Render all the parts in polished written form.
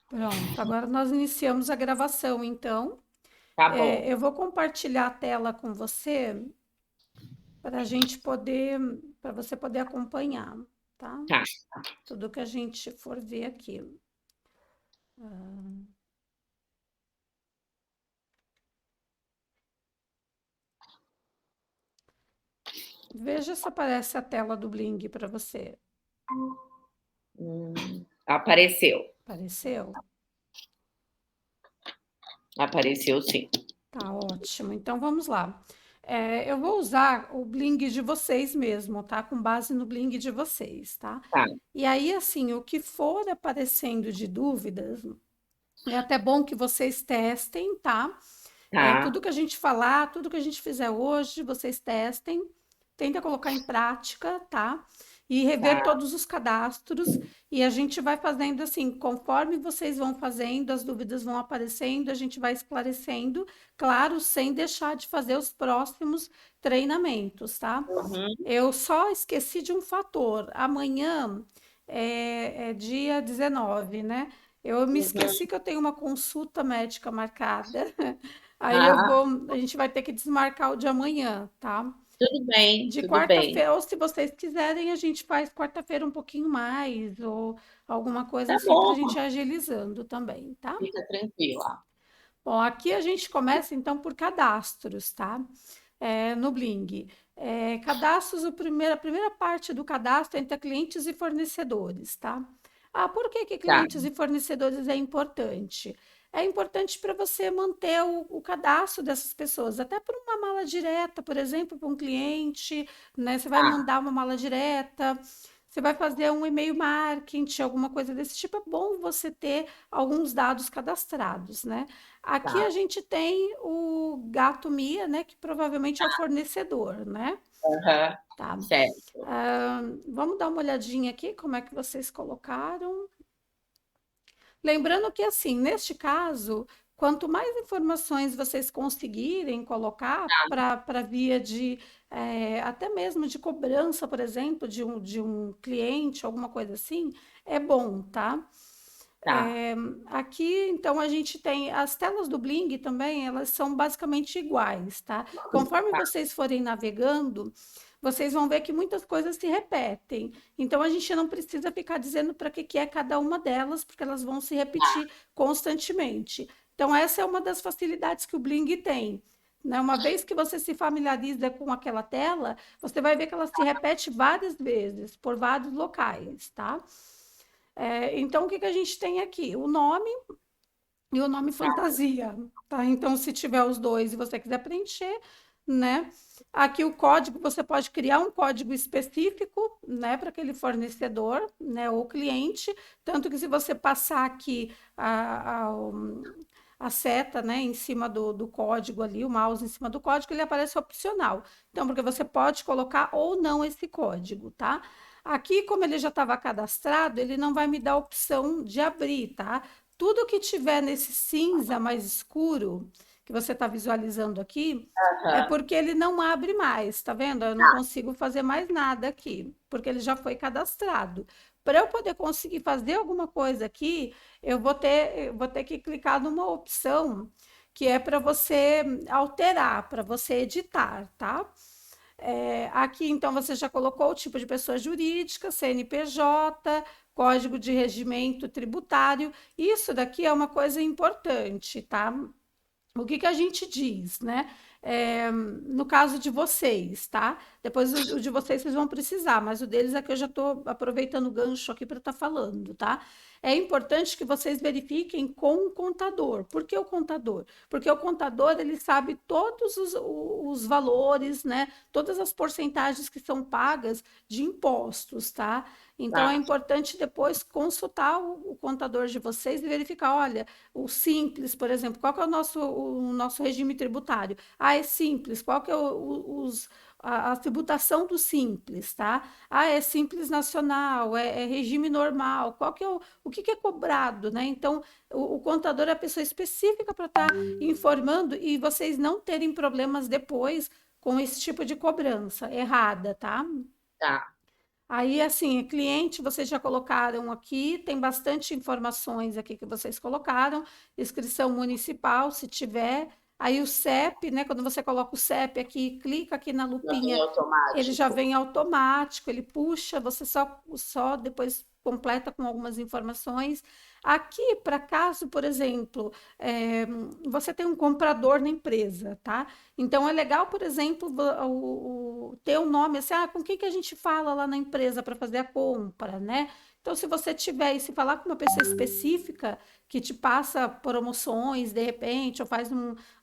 Pronto, agora nós iniciamos a gravação, então. Tá bom. Eu vou compartilhar a tela com você para a gente poder, para você poder acompanhar, tá? Tá. Tudo que a gente for ver aqui. Veja se aparece a tela do Bling para você. Apareceu. Apareceu? Apareceu sim. Tá ótimo. Então vamos lá. Eu vou usar o Bling de vocês mesmo, tá? Com base no Bling de vocês, tá? Tá, E aí, assim, o que for aparecendo de dúvidas, é até bom que vocês testem, tá? tá, Tudo que a gente falar, tudo que a gente fizer hoje, vocês testem, tenta colocar em prática, tá? E rever tá. todos os cadastros, e a gente vai fazendo assim, conforme vocês vão fazendo, as dúvidas vão aparecendo, a gente vai esclarecendo, claro, sem deixar de fazer os próximos treinamentos, tá? Uhum, Eu só esqueci de um fator. Amanhã é dia 19, né? Eu me uhum. esqueci que eu tenho uma consulta médica marcada. Aí Ah, a gente vai ter que desmarcar o de amanhã, tá? tudo bem, De tudo bem. quarta-feira, ou se vocês quiserem, a gente faz quarta-feira um pouquinho mais, ou alguma coisa Tá assim para a bom, gente ir agilizando também, tá? fica tranquila. Bom, aqui a gente começa então por cadastros, tá? No Bling. Cadastros, a primeira parte do cadastro é entre clientes e fornecedores, tá? Ah, por que que Tá, clientes e fornecedores é importante? É importante para você manter o cadastro dessas pessoas, até por uma mala direta, por exemplo, para um cliente, né? Você vai tá, mandar uma mala direta, você vai fazer um e-mail marketing, alguma coisa desse tipo, é bom você ter alguns dados cadastrados, né? Aqui tá. a gente tem o Gato Mia, né, que provavelmente é o fornecedor, né? Aham, Tá. certo. Vamos dar uma olhadinha aqui como é que vocês colocaram. Lembrando que, assim, neste caso, quanto mais informações vocês conseguirem colocar para via de até mesmo de cobrança, por exemplo, de um cliente, alguma coisa assim, é bom, tá? Tá, É, aqui, então, a gente tem as telas do Bling também, elas são basicamente iguais, tá? Conforme tá, vocês forem navegando, vocês vão ver que muitas coisas se repetem. Então, a gente não precisa ficar dizendo para que é cada uma delas, porque elas vão se repetir constantemente. Então, essa é uma das facilidades que o Bling tem. Né? Uma vez que você se familiariza com aquela tela, você vai ver que ela se repete várias vezes, por vários locais, tá? Então, o que, que a gente tem aqui? O nome e o nome fantasia, tá? Então, se tiver os dois e você quiser preencher, né? Aqui o código, você pode criar um código específico, né, para aquele fornecedor, né, ou cliente, tanto que se você passar aqui a seta, né, em cima do código ali, o mouse em cima do código, ele aparece opcional. Então, porque você pode colocar ou não esse código, tá? Aqui, como ele já estava cadastrado, ele não vai me dar a opção de abrir, tá? Tudo que tiver nesse cinza mais escuro, que você está visualizando aqui, é aham, porque ele não abre mais, tá vendo? Eu não consigo fazer mais nada aqui, porque ele já foi cadastrado. Para eu poder conseguir fazer alguma coisa aqui, eu vou ter que clicar numa opção que é para você alterar, para você editar, tá? Aqui, então, você já colocou o tipo de pessoa jurídica, CNPJ, Código de Regimento Tributário. Isso daqui é uma coisa importante, tá? O que, que a gente diz, né? No caso de vocês, tá? Depois o de vocês vão precisar, mas o deles é que eu já estou aproveitando o gancho aqui para estar falando, tá? É importante que vocês verifiquem com o contador. Por que o contador? Porque o contador ele sabe todos os valores, né? Todas as porcentagens que são pagas de impostos, tá? Então é tá. importante depois consultar o contador de vocês e verificar, olha, o simples, por exemplo, qual que é o nosso regime tributário? Ah, é simples, qual que é a tributação do simples, tá? Ah, é simples nacional, é regime normal, qual que é o que, que é cobrado, né? Então, o contador é a pessoa específica para estar informando e vocês não terem problemas depois com esse tipo de cobrança errada, tá? Tá. Aí, assim, cliente, vocês já colocaram aqui, tem bastante informações aqui que vocês colocaram, inscrição municipal, se tiver. Aí o CEP, né? Quando você coloca o CEP aqui, clica aqui na Já vem lupinha, ele já automático. vem automático, ele puxa, você só depois completa com algumas informações. Aqui, para caso, por exemplo, você tem um comprador na empresa, tá? Então é legal, por exemplo, ter um nome assim, com quem que a gente fala lá na empresa para fazer a compra, né? Então, se você tiver e se falar com uma pessoa específica que te passa promoções de repente, ou faz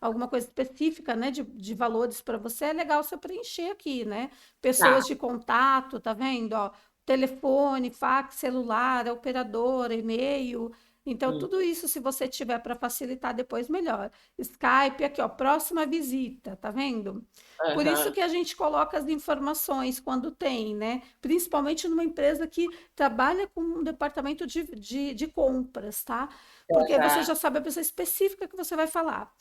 alguma coisa específica, né, de valores para você, é legal você preencher aqui, né? Pessoas Tá. de contato, tá vendo? Ó, telefone, fax, celular, operadora, e-mail. Então, Hum. tudo isso, se você tiver para facilitar depois, melhor. Skype, aqui, ó, próxima visita, tá vendo? Por isso Aham. que a gente coloca as informações quando tem, né? Principalmente numa empresa que trabalha com um departamento de compras, tá? Porque aí você Aham. já sabe a pessoa específica que você vai falar.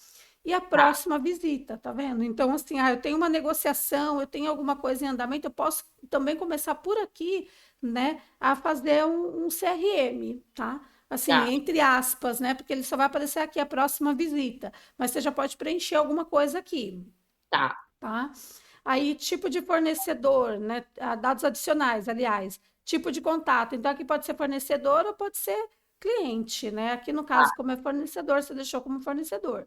E a Tá. próxima visita, tá vendo? Então, assim, eu tenho uma negociação, eu tenho alguma coisa em andamento, eu posso também começar por aqui, né, a fazer um CRM, tá? Assim, Tá. entre aspas, né? Porque ele só vai aparecer aqui a próxima visita, mas você já pode preencher alguma coisa aqui, Tá. tá? Aí, tipo de fornecedor, né? Dados adicionais, aliás, tipo de contato. Então, aqui pode ser fornecedor ou pode ser cliente, né? Aqui no Tá. caso, como é fornecedor, você deixou como fornecedor.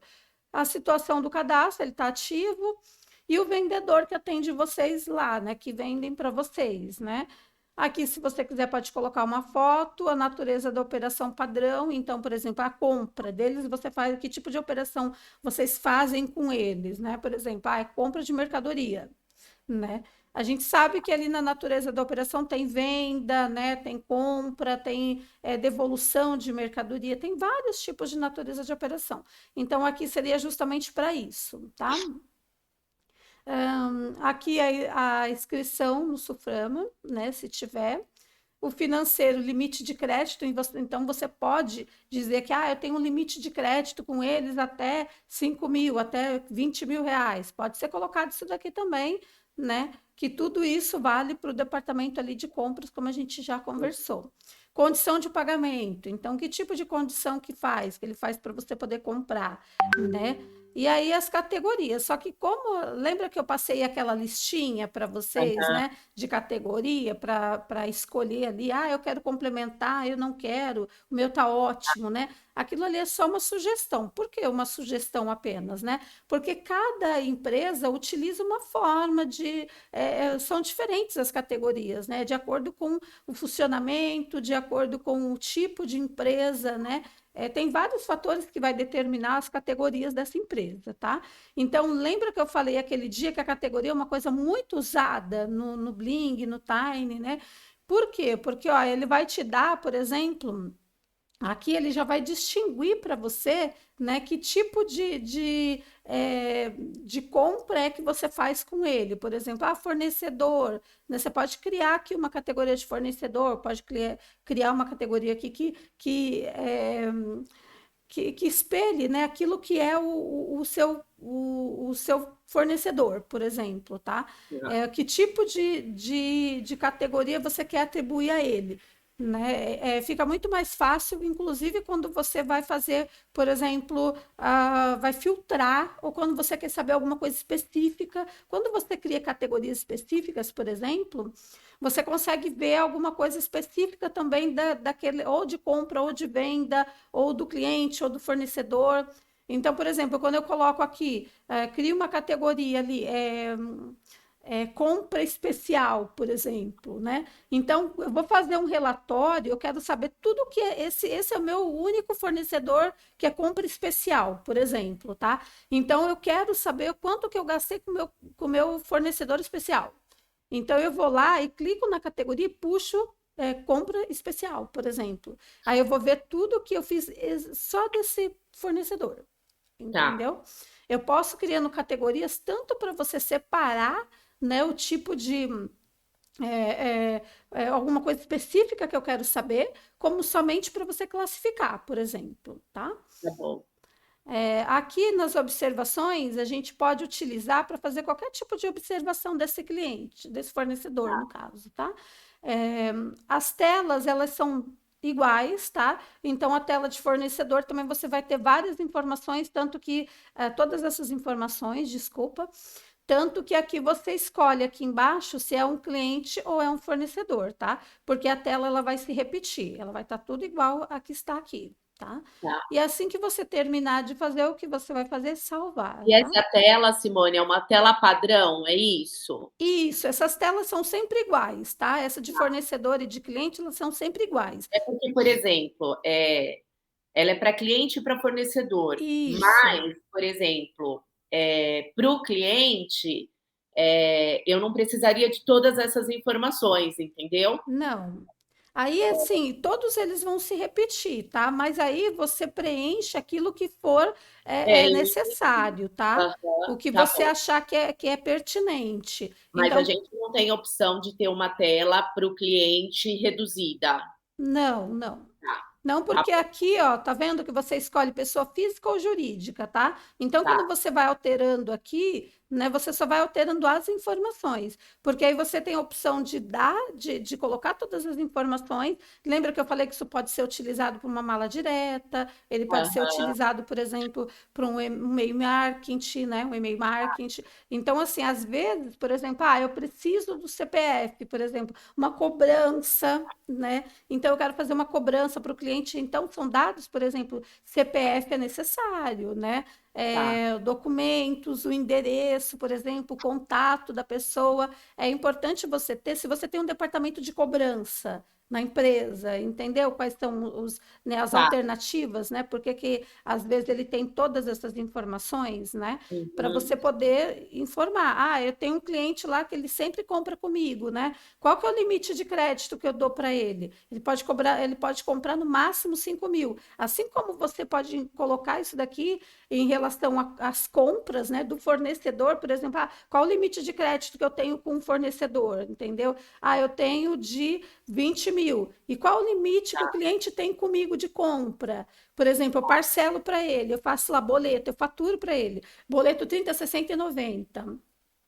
A situação do cadastro, ele está ativo, e o vendedor que atende vocês lá, né? Que vendem para vocês, né? Aqui, se você quiser, pode colocar uma foto, a natureza da operação padrão. Então, por exemplo, a compra deles, você faz que tipo de operação vocês fazem com eles, né? Por exemplo, é compra de mercadoria, né? A gente sabe que ali na natureza da operação tem venda, né? Tem compra, tem devolução de mercadoria, tem vários tipos de natureza de operação. Então, aqui seria justamente para isso, tá? Aqui a inscrição no Suframa, né? Se tiver. O financeiro, limite de crédito, então você pode dizer que eu tenho um limite de crédito com eles até 5 mil, até 20 mil reais. Pode ser colocado isso daqui também, né? Que tudo isso vale para o departamento ali de compras, como a gente já conversou. Condição de pagamento. Então, que tipo de condição que faz? Que ele faz para você poder comprar, né? E aí as categorias. Só que lembra que eu passei aquela listinha para vocês, Aham. né? De categoria para escolher ali, eu quero complementar, eu não quero, o meu tá ótimo, né? Aquilo ali é só uma sugestão. Por que uma sugestão apenas, né? Porque cada empresa utiliza uma forma são diferentes as categorias, né? De acordo com o funcionamento, de acordo com o tipo de empresa, né? Tem vários fatores que vai determinar as categorias dessa empresa, tá? Então, lembra que eu falei aquele dia que a categoria é uma coisa muito usada no Bling, no Tiny, né? Por quê? Porque ele vai te dar, por exemplo, aqui ele já vai distinguir para você, né, que tipo de compra é que você faz com ele. Por exemplo, fornecedor, né? Você pode criar aqui uma categoria de fornecedor, pode criar uma categoria aqui que espelhe, né, aquilo que é o seu fornecedor, por exemplo, tá? Que tipo de categoria você quer atribuir a ele, né? Fica muito mais fácil, inclusive, quando você vai fazer, por exemplo, vai filtrar, ou quando você quer saber alguma coisa específica. Quando você cria categorias específicas, por exemplo, você consegue ver alguma coisa específica também daquele, ou de compra, ou de venda, ou do cliente, ou do fornecedor. Então, por exemplo, quando eu coloco aqui, crio uma categoria ali, compra especial, por exemplo, né? Então, eu vou fazer um relatório, eu quero saber tudo que esse é o meu único fornecedor que é compra especial, por exemplo, tá? Então, eu quero saber quanto que eu gastei com o meu fornecedor especial. Então, eu vou lá e clico na categoria e puxo compra especial, por exemplo. Aí eu vou ver tudo que eu fiz só desse fornecedor, Tá. entendeu? Eu posso criando categorias tanto para você separar, né, o tipo de alguma coisa específica que eu quero saber, como somente para você classificar, por exemplo, tá? Tá bom. Aqui nas observações, a gente pode utilizar para fazer qualquer tipo de observação desse cliente, desse fornecedor, no Tá. caso, tá? As telas, elas são iguais, tá? Então, a tela de fornecedor também você vai ter várias informações, tanto que todas essas informações, desculpa, tanto que aqui você escolhe aqui embaixo se é um cliente ou é um fornecedor, tá? Porque a tela ela vai se repetir, ela vai estar tudo igual a que está aqui, tá? Tá. E assim que você terminar de fazer, o que você vai fazer é salvar, E tá? essa tela, Simone, é uma tela padrão, é isso? Isso, essas telas são sempre iguais, tá? Essa de fornecedor e de cliente, elas são sempre iguais. É porque, por exemplo, ela é para cliente e para fornecedor, Isso. mas, por exemplo, para o cliente, eu não precisaria de todas essas informações, entendeu? Não. Aí, assim, todos eles vão se repetir, tá? Mas aí você preenche aquilo que for É isso. necessário, tá? O Aham, que tá você bom. achar que é pertinente. Mas a Então, gente não tem opção de ter uma tela para o cliente reduzida. não, não. Tá, Não, tá porque bom, aqui, ó, tá vendo que você escolhe pessoa física ou jurídica, tá? Então, tá, quando você vai alterando aqui, né, você só vai alterando as informações, porque aí você tem a opção de dar, de colocar todas as informações. Lembra que eu falei que isso pode ser utilizado para uma mala direta, ele pode ser aham, utilizado, por exemplo, para um e-mail marketing, né? Um e-mail marketing. Então, assim, às vezes, por exemplo, eu preciso do CPF, por exemplo, uma cobrança, né? Então, eu quero fazer uma cobrança para o cliente. Então, são dados, por exemplo, CPF é necessário, né? tá, Documentos, o endereço, por exemplo, o contato da pessoa. É importante você ter, se você tem um departamento de cobrança na empresa, entendeu? Quais são né, as tá. alternativas, né? Porque que às vezes ele tem todas essas informações, né? Para você Uhum, poder informar. Eu tenho um cliente lá que ele sempre compra comigo, né? Qual que é o limite de crédito que eu dou para ele? Ele pode cobrar, ele pode comprar no máximo 5.000. Assim como você pode colocar isso daqui em relação às compras, né, do fornecedor, por exemplo, qual o limite de crédito que eu tenho com o fornecedor, entendeu? Eu tenho de 20.000. E qual o limite que o cliente tem comigo de compra? Por exemplo, eu parcelo para ele, eu faço lá boleto, eu faturo para ele. Boleto 30, 60 e 90,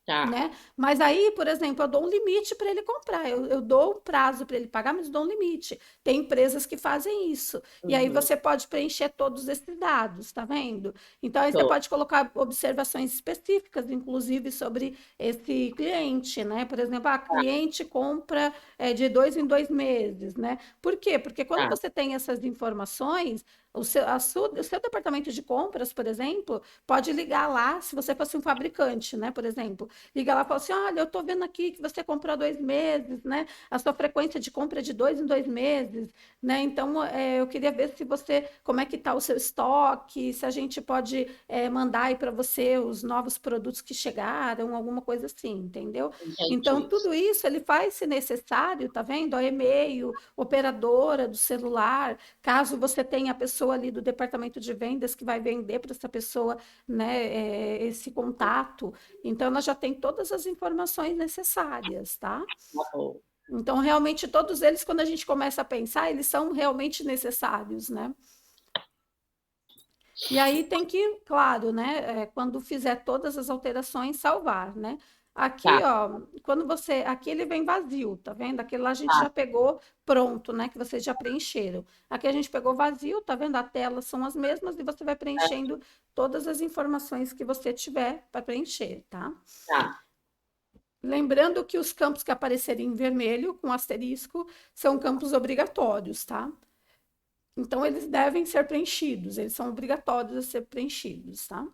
tá. né? Mas aí, por exemplo, eu dou um limite para ele comprar, eu dou um prazo para ele pagar, mas dou um limite. Tem empresas que fazem isso. E aí Uhum, você pode preencher todos esses dados, tá vendo? Então aí você tô, pode colocar observações específicas, inclusive sobre esse cliente, né? Por exemplo, a tá, cliente compra de 2 em 2 meses, né? Por quê? Porque quando tá. você tem essas informações, o seu departamento de compras, por exemplo, pode ligar lá, se você fosse um fabricante, né? Por exemplo, liga lá e fala assim: olha, eu estou vendo aqui que você comprou há 2 meses, né? A sua frequência de compra é de 2 em 2 meses, né? Então, eu queria ver se você, como é que está o seu estoque, se a gente pode mandar aí para você os novos produtos que chegaram, alguma coisa assim, entendeu? Então, Entendi. tudo isso ele faz, se necessário, tá vendo? O e-mail, operadora do celular, caso você tenha a pessoa ali do departamento de vendas que vai vender para essa pessoa, né, esse contato. Então, ela já tem todas as informações necessárias, tá? Tá bom. Então, realmente, todos eles, quando a gente começa a pensar, eles são realmente necessários, né? E aí tem que, claro, né, quando fizer todas as alterações, salvar, né? Aqui, Tá, ó, quando você, aqui ele vem vazio, tá vendo? Aquele lá a gente tá, já pegou pronto, né, que vocês já preencheram. Aqui a gente pegou vazio, tá vendo? A tela são as mesmas e você vai preenchendo todas as informações que você tiver para preencher, tá? tá, Lembrando que os campos que aparecerem em vermelho, com asterisco, são campos obrigatórios, tá? Então, eles devem ser preenchidos, eles são obrigatórios a ser preenchidos, tá?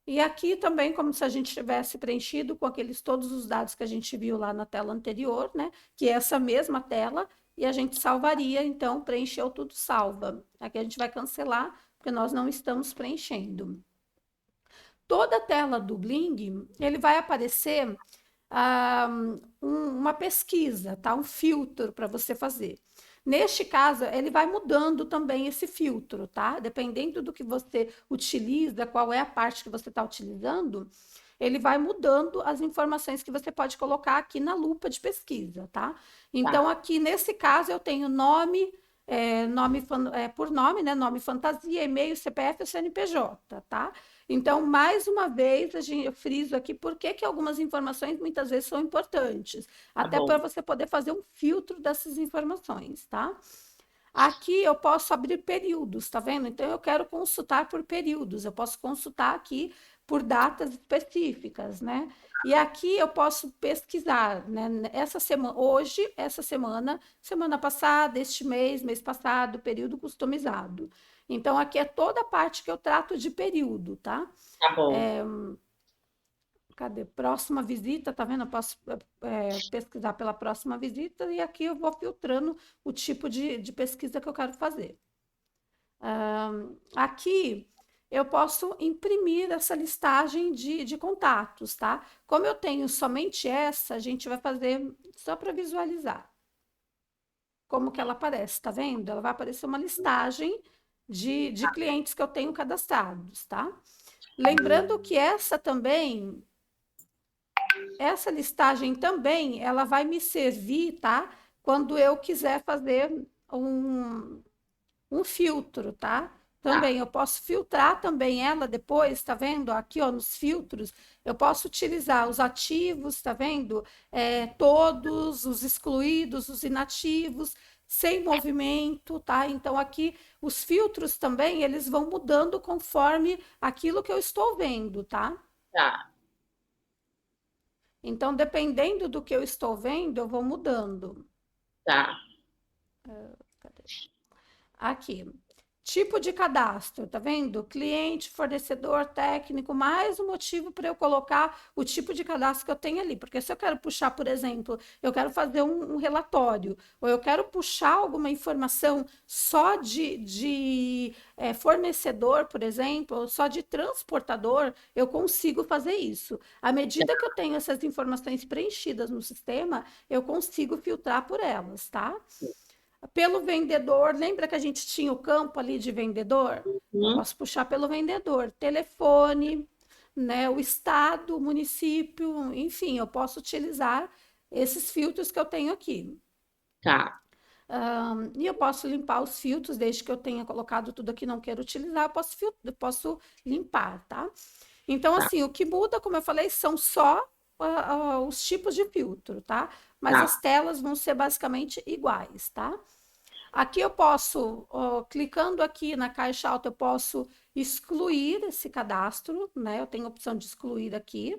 E aqui também, como se a gente tivesse preenchido com aqueles todos os dados que a gente viu lá na tela anterior, né? Que é essa mesma tela, e a gente salvaria, então, preencheu tudo, salva. Aqui a gente vai cancelar, porque nós não estamos preenchendo. Toda a tela do Bling, ele vai aparecer ah, uma pesquisa, tá? Um filtro para você fazer. Neste caso, ele vai mudando também esse filtro, tá? Dependendo do que você utiliza, qual é a parte que você está utilizando, ele vai mudando as informações que você pode colocar aqui na lupa de pesquisa, tá? Então, tá. aqui nesse caso, eu tenho nome, nome, por nome, né? Nome fantasia, e-mail, CPF ou CNPJ, tá? Então, mais uma vez, eu friso aqui por que algumas informações muitas vezes são importantes, Tá até para bom. você poder fazer um filtro dessas informações, tá? Aqui eu posso abrir períodos, tá vendo? Então eu quero consultar por períodos, eu posso consultar aqui por datas específicas, né? E aqui eu posso pesquisar, né? Essa semana, hoje, essa semana, semana passada, este mês, mês passado, período customizado. Então aqui é toda a parte que eu trato de período, tá? Tá bom. Cadê? Próxima visita, tá vendo? Eu posso pesquisar pela próxima visita e aqui eu vou filtrando o tipo de pesquisa que eu quero fazer. Aqui eu posso imprimir essa listagem de contatos, tá? Como eu tenho somente essa, a gente vai fazer só para visualizar como que ela aparece, tá vendo? Ela vai aparecer uma listagem de clientes que eu tenho cadastrados, tá? Lembrando que essa listagem também, ela vai me servir, tá? Quando eu quiser fazer um, um filtro, tá? Tá. Também eu posso filtrar também ela depois, tá vendo? Aqui, ó, nos filtros, eu posso utilizar os ativos, tá vendo? Todos, os excluídos, os inativos, sem movimento, tá? Então aqui os filtros também, eles vão mudando conforme aquilo que eu estou vendo, tá? Tá. Então, dependendo do que eu estou vendo, eu vou mudando. Tá. Cadê? Aqui. Tipo de cadastro, tá vendo? Cliente, fornecedor, técnico, mais um motivo para eu colocar o tipo de cadastro que eu tenho ali. Porque se eu quero puxar, por exemplo, eu quero fazer um relatório, ou eu quero puxar alguma informação só de fornecedor, por exemplo, ou só de transportador, eu consigo fazer isso. À medida que eu tenho essas informações preenchidas no sistema, eu consigo filtrar por elas, tá? Pelo vendedor, lembra que a gente tinha o campo ali de vendedor? Eu Uhum. posso puxar pelo vendedor, telefone, né, o estado, o município, enfim, eu posso utilizar esses filtros que eu tenho aqui. Tá. E eu posso limpar os filtros, desde que eu tenha colocado tudo aqui, não quero utilizar, eu posso limpar, tá? Então, Tá. assim, o que muda, como eu falei, são só os tipos de filtro, tá? Mas as Tá. telas vão ser basicamente iguais, tá? Aqui eu posso, ó, clicando aqui na caixa alta, eu posso excluir esse cadastro, né? Eu tenho a opção de excluir aqui.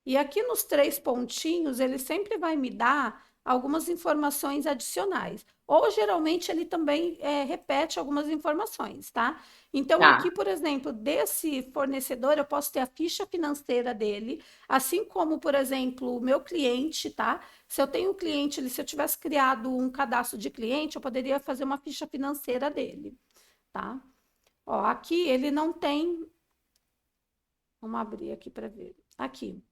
E aqui nos três pontinhos, ele sempre vai me dar algumas informações adicionais. Ou geralmente ele também repete algumas informações, tá? Então, aqui, Tá. por exemplo, desse fornecedor, eu posso ter a ficha financeira dele, assim como, por exemplo, o meu cliente, tá? Se eu tenho um cliente, se eu tivesse criado um cadastro de cliente, eu poderia fazer uma ficha financeira dele, tá? Ó, aqui ele não tem. Vamos abrir aqui para ver. Aqui.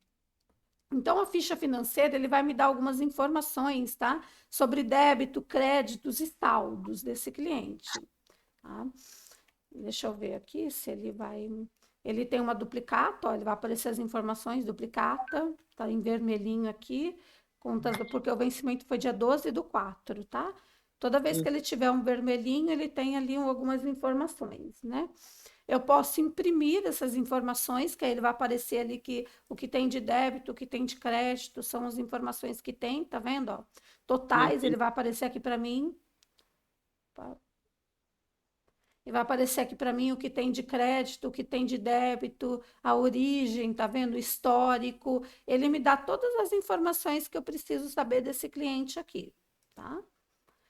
Então, a ficha financeira, ele vai me dar algumas informações, tá? Sobre débito, créditos e saldos desse cliente, tá? Deixa eu ver aqui se ele vai... Ele tem uma duplicata, ó, ele vai aparecer as informações, duplicata, tá em vermelhinho aqui, contas porque o vencimento foi dia 12 do 4, tá? Toda vez que ele tiver um vermelhinho, ele tem ali algumas informações, né? Eu posso imprimir essas informações, que aí ele vai aparecer ali que o que tem de débito, o que tem de crédito, são as informações que tem, tá vendo? Ó? Totais, Uhum. ele vai aparecer aqui para mim. E vai aparecer aqui para mim o que tem de crédito, o que tem de débito, a origem, tá vendo? O histórico. Ele me dá todas as informações que eu preciso saber desse cliente aqui, tá?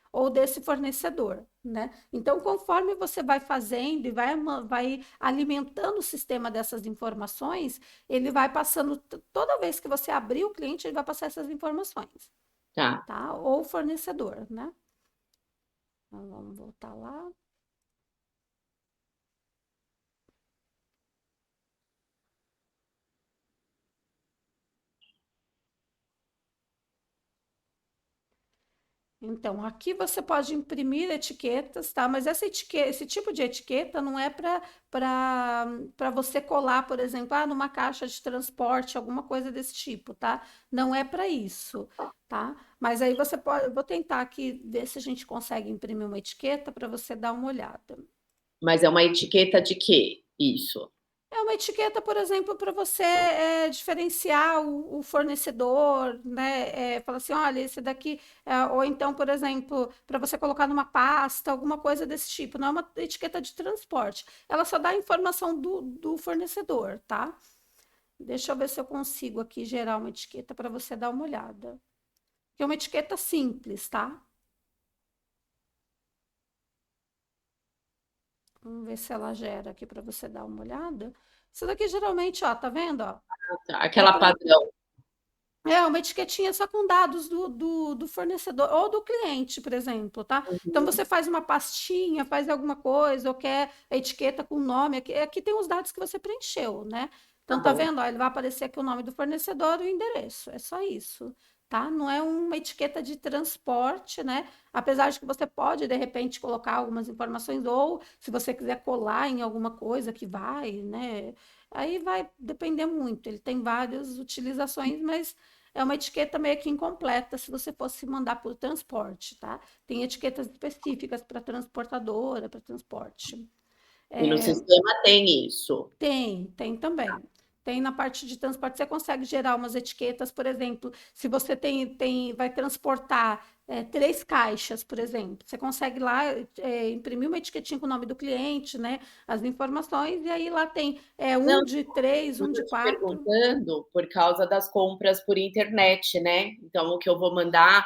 Ou desse fornecedor, né? Então, conforme você vai fazendo e vai alimentando o sistema dessas informações, ele vai passando, toda vez que você abrir o cliente, ele vai passar essas informações, Tá. tá? Ou fornecedor, né? Então, vamos voltar lá. Então, aqui você pode imprimir etiquetas, tá? Mas esse tipo de etiqueta não é para você colar, por exemplo, numa caixa de transporte, alguma coisa desse tipo, tá? Não é para isso, tá? Mas aí você pode, eu vou tentar aqui ver se a gente consegue imprimir uma etiqueta para você dar uma olhada. Mas é uma etiqueta de quê? Isso. É uma etiqueta, por exemplo, para você diferenciar o fornecedor, né? Fala assim, olha, esse daqui, ou então, por exemplo, para você colocar numa pasta, alguma coisa desse tipo. Não é uma etiqueta de transporte. Ela só dá a informação do fornecedor, tá? Deixa eu ver se eu consigo aqui gerar uma etiqueta para você dar uma olhada. Que é uma etiqueta simples, tá? Vamos ver se ela gera aqui para você dar uma olhada. Isso daqui geralmente, ó, tá vendo? Ó, é Aquela para padrão. uma etiquetinha só com dados do fornecedor ou do cliente, por exemplo, tá? Então Uhum, você faz uma pastinha, faz alguma coisa, ou quer a etiqueta com o nome, aqui tem os dados que você preencheu, né? tá Então tá bom. vendo? Ó, ele vai aparecer aqui o nome do fornecedor e o endereço. É só isso, tá? Não é uma etiqueta de transporte, né? Apesar de que você pode, de repente, colocar algumas informações, ou se você quiser colar em alguma coisa que vai, né? Aí vai depender muito. Ele tem várias utilizações, mas é uma etiqueta meio que incompleta se você fosse mandar por transporte, tá? Tem etiquetas específicas para transportadora, para transporte. E no sistema tem isso. Tem também. Tem na parte de transporte, você consegue gerar umas etiquetas, por exemplo, se você vai transportar 3 caixas, por exemplo, você consegue lá imprimir uma etiquetinha com o nome do cliente, né? As informações, e aí lá tem Não, um de três, eu um tô de te quatro. perguntando por causa das compras por internet, né? Então, o que eu vou mandar,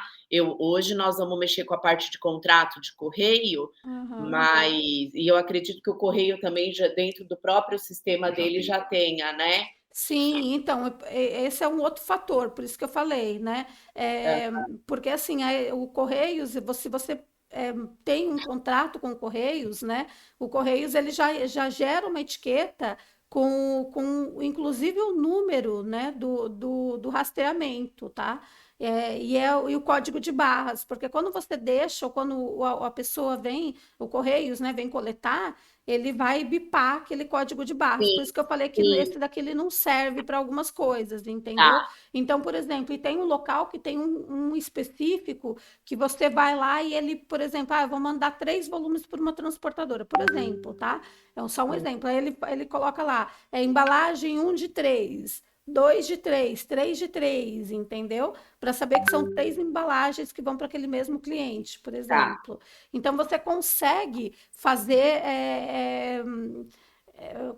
hoje nós vamos mexer com a parte de contrato de correio, Aham. mas e eu acredito que o correio também já dentro do próprio sistema dele já tenha, né? Sim, então, esse é um outro fator, por isso que eu falei, né? Hã, É, porque assim, o Correios, se você é, tem um contrato com o Correios, né? O Correios ele já gera uma etiqueta com inclusive o número, né, do rastreamento, tá? E o código de barras, porque quando você deixa, ou quando a pessoa vem, o Correios, né, vem coletar, ele vai bipar aquele código de barras. sim, Por isso que eu falei que sim, esse daqui ele não serve para algumas coisas, entendeu? tá. Então, por exemplo, e tem um local que tem um específico que você vai lá e ele, por exemplo, eu vou mandar 3 volumes por uma transportadora, por exemplo, tá? É só um exemplo. Aí ele coloca lá, embalagem 1 de 3. 2 de 3, 3 de 3, entendeu? Para saber que são 3 embalagens que vão para aquele mesmo cliente, por Tá, exemplo. Então, você consegue fazer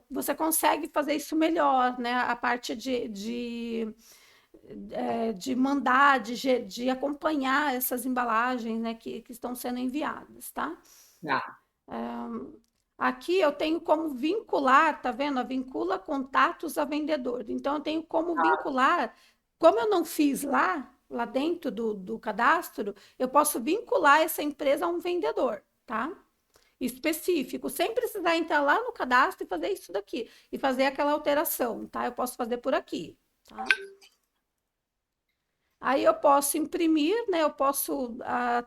você consegue fazer isso melhor, né? A parte de mandar, de acompanhar essas embalagens, né, que estão sendo enviadas, tá? tá, Aqui eu tenho como vincular, tá vendo? Vincula contatos a vendedor. Então, eu tenho como vincular, como eu não fiz lá dentro do cadastro, eu posso vincular essa empresa a um vendedor, tá? Específico, sem precisar entrar lá no cadastro e fazer isso daqui, e fazer aquela alteração, tá? Eu posso fazer por aqui, tá? Aí eu posso imprimir, né? Eu posso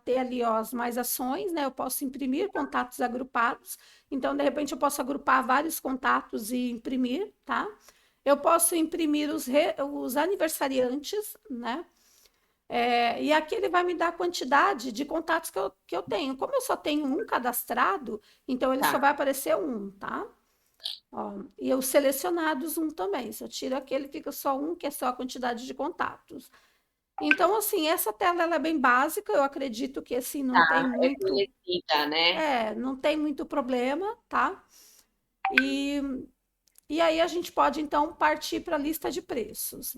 ter ali ó, as mais ações, né? Eu posso imprimir contatos agrupados. Então, de repente, eu posso agrupar vários contatos e imprimir, tá? Eu posso imprimir os aniversariantes, né? E aqui ele vai me dar a quantidade de contatos que eu tenho. Como eu só tenho um cadastrado, então ele só tá, vai aparecer um, tá? Ó, e os selecionados um também. Se eu tiro aquele, fica só um, que é só a quantidade de contatos. Então, assim, essa tela ela é bem básica, eu acredito que assim tá. É conhecida, né? não tem muito problema, tá? E, e aí a gente pode então partir para a lista de preços.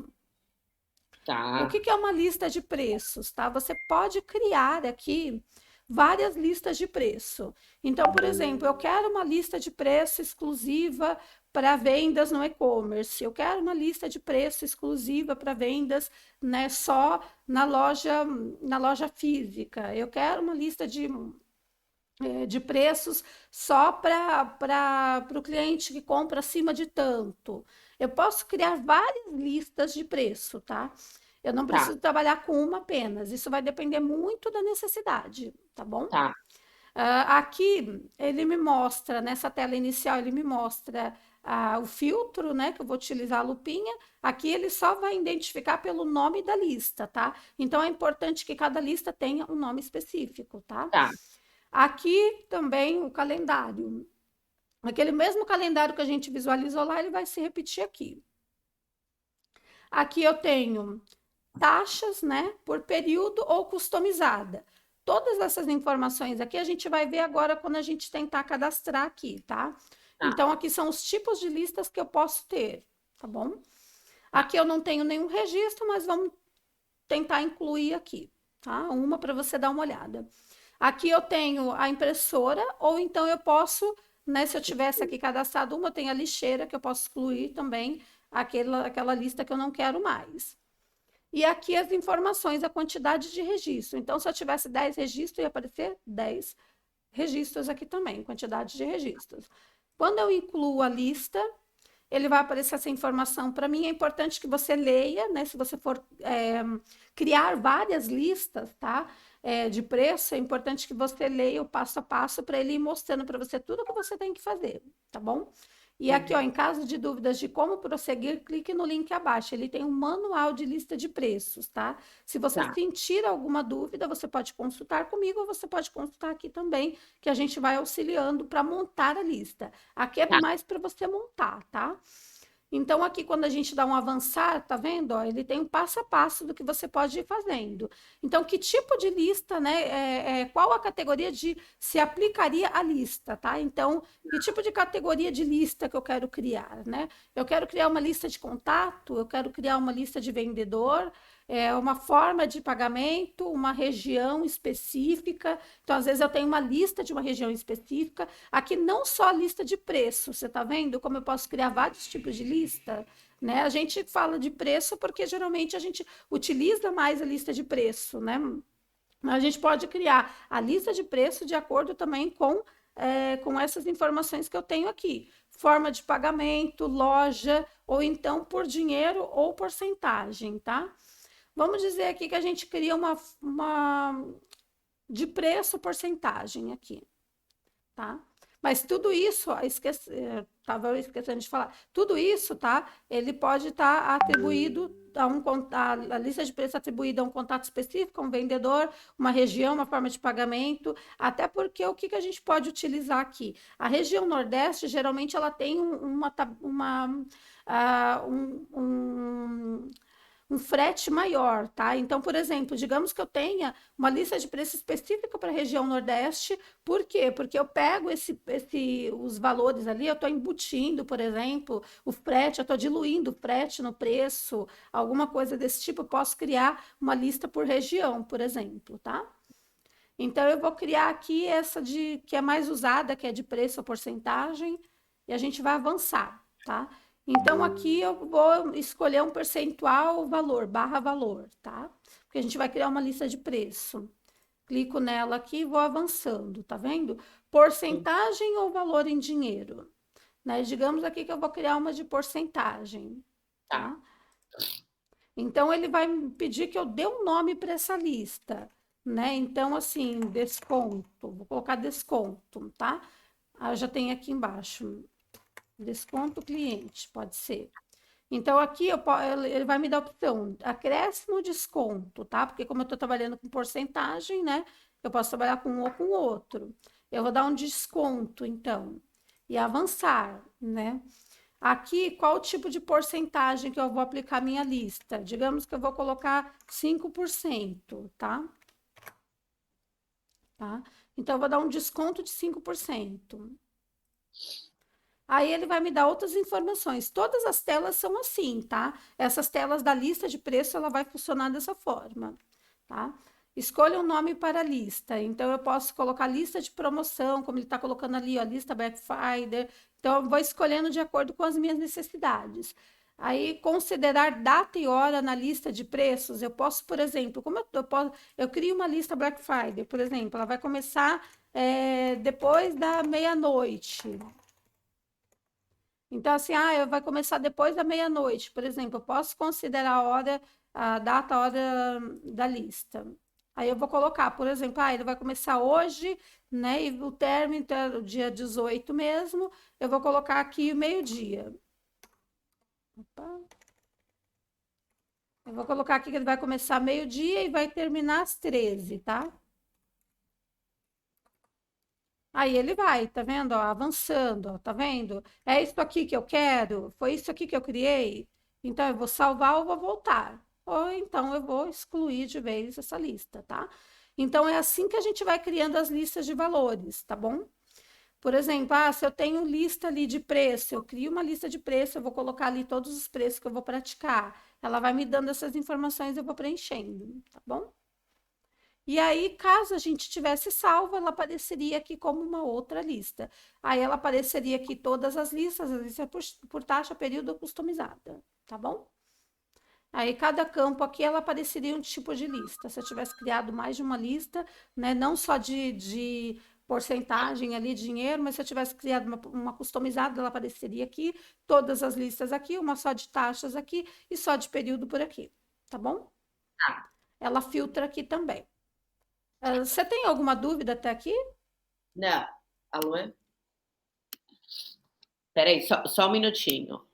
O Tá, que é uma lista de preços, tá? Você pode criar aqui várias listas de preço. Então, por exemplo, eu quero uma lista de preço exclusiva para vendas no e-commerce. Eu quero uma lista de preço exclusiva para vendas, né, só na loja física. Eu quero uma lista de preços só para o cliente que compra acima de tanto. Eu posso criar várias listas de preço, tá? Eu não Tá, preciso trabalhar com uma apenas. Isso vai depender muito da necessidade, tá bom? tá, Aqui ele me mostra, nessa tela inicial, ele me mostra o filtro, né? Que eu vou utilizar a lupinha. Aqui ele só vai identificar pelo nome da lista, tá? Então é importante que cada lista tenha um nome específico, tá? tá, Aqui também o calendário. Aquele mesmo calendário que a gente visualizou lá, ele vai se repetir aqui. Aqui eu tenho taxas, né, por período ou customizada. Todas essas informações aqui a gente vai ver agora quando a gente tentar cadastrar aqui, tá? tá, Então, aqui são os tipos de listas que eu posso ter, tá bom? tá, Aqui eu não tenho nenhum registro, mas vamos tentar incluir aqui, tá? Uma para você dar uma olhada. Aqui eu tenho a impressora, ou então eu posso, né, se eu tivesse aqui cadastrado uma, eu tenho a lixeira, que eu posso excluir também aquela lista que eu não quero mais. E aqui as informações, a quantidade de registro. Então, se eu tivesse 10 registros, ia aparecer 10 registros aqui também, quantidade de registros. Quando eu incluo a lista, ele vai aparecer essa informação para mim. É importante que você leia, né? Se você for criar várias listas, tá? De preço, é importante que você leia o passo a passo para ele ir mostrando para você tudo o que você tem que fazer, tá bom? E aqui, ó, uhum, em caso de dúvidas de como prosseguir, clique no link abaixo. Ele tem um manual de lista de preços, tá? Se você tá, sentir alguma dúvida, você pode consultar comigo ou você pode consultar aqui também, que a gente vai auxiliando para montar a lista. Aqui é tá, mais para você montar, tá? Então, aqui, quando a gente dá um avançar, tá vendo? Ó, ele tem um passo a passo do que você pode ir fazendo. Então, que tipo de lista, né? Qual a categoria de se aplicaria a lista, tá? Então, que tipo de categoria de lista que eu quero criar, né? Eu quero criar uma lista de contato, eu quero criar uma lista de vendedor, uma forma de pagamento, uma região específica. Então, às vezes, eu tenho uma lista de uma região específica. Aqui não só a lista de preço, você está vendo como eu posso criar vários tipos de lista? Né? A gente fala de preço porque geralmente a gente utiliza mais a lista de preço, né? A gente pode criar a lista de preço de acordo também com essas informações que eu tenho aqui. Forma de pagamento, loja, ou então por dinheiro ou porcentagem, tá? Vamos dizer aqui que a gente cria uma de preço porcentagem aqui, tá? Mas tudo isso, estava esquecendo de falar, tudo isso, tá? Ele pode estar atribuído a lista de preço atribuída a um contato específico, a um vendedor, uma região, uma forma de pagamento, até porque o que a gente pode utilizar aqui? A região Nordeste, geralmente, ela tem um frete maior, tá? Então, por exemplo, digamos que eu tenha uma lista de preço específica para a região Nordeste, por quê? Porque eu pego os valores ali, eu estou embutindo, por exemplo, o frete, eu estou diluindo o frete no preço, alguma coisa desse tipo, eu posso criar uma lista por região, por exemplo, tá? Então, eu vou criar aqui essa que é mais usada, que é de preço ou porcentagem, e a gente vai avançar, tá? Então, aqui eu vou escolher um percentual valor, barra valor, tá? Porque a gente vai criar uma lista de preço. Clico nela aqui e vou avançando, tá vendo? Porcentagem ou valor em dinheiro, né? Digamos aqui que eu vou criar uma de porcentagem, tá, tá? Então, ele vai me pedir que eu dê um nome para essa lista, né? Então, assim, desconto, vou colocar desconto, tá? Já tem aqui embaixo, desconto cliente, pode ser. Então, aqui ele vai me dar a opção, acréscimo desconto, tá? Porque como eu estou trabalhando com porcentagem, né? Eu posso trabalhar com um ou com outro. Eu vou dar um desconto, então, e avançar, né? Aqui, qual o tipo de porcentagem que eu vou aplicar minha lista? Digamos que eu vou colocar 5%, tá? Tá? Então, eu vou dar um desconto de 5%. Aí ele vai me dar outras informações. Todas as telas são assim, tá? Essas telas da lista de preço, ela vai funcionar dessa forma, tá? Escolha um nome para a lista. Então, eu posso colocar lista de promoção, como ele está colocando ali, ó, lista Black Friday. Então, eu vou escolhendo de acordo com as minhas necessidades. Aí, considerar data e hora na lista de preços. Eu posso, por exemplo, eu crio uma lista Black Friday, por exemplo, ela vai começar depois da meia-noite. Então, assim, vai começar depois da meia-noite, por exemplo, eu posso considerar a hora a data, a hora da lista. Aí eu vou colocar, por exemplo, ele vai começar hoje, né? E o término é o dia 18 mesmo. Eu vou colocar aqui o meio-dia. Eu vou colocar aqui que ele vai começar meio-dia e vai terminar às 13, tá? Aí ele vai, tá vendo? Ó, avançando, ó, tá vendo? É isso aqui que eu quero, foi isso aqui que eu criei. Então eu vou salvar ou vou voltar. Ou então eu vou excluir de vez essa lista, tá? Então é assim que a gente vai criando as listas de valores, tá bom? Por exemplo, se eu tenho lista ali de preço, eu crio uma lista de preço, eu vou colocar ali todos os preços que eu vou praticar. Ela vai me dando essas informações, eu vou preenchendo, tá bom? E aí, caso a gente tivesse salvo, ela apareceria aqui como uma outra lista. Aí ela apareceria aqui todas as listas por taxa, período customizada, tá bom? Aí cada campo aqui ela apareceria um tipo de lista. Se eu tivesse criado mais de uma lista, né, não só de porcentagem ali, dinheiro, mas se eu tivesse criado uma customizada, ela apareceria aqui, todas as listas aqui, uma só de taxas aqui e só de período por aqui, tá bom? Tá. Ela filtra aqui também. Você tem alguma dúvida até aqui? Não. Alô? Peraí, só um minutinho.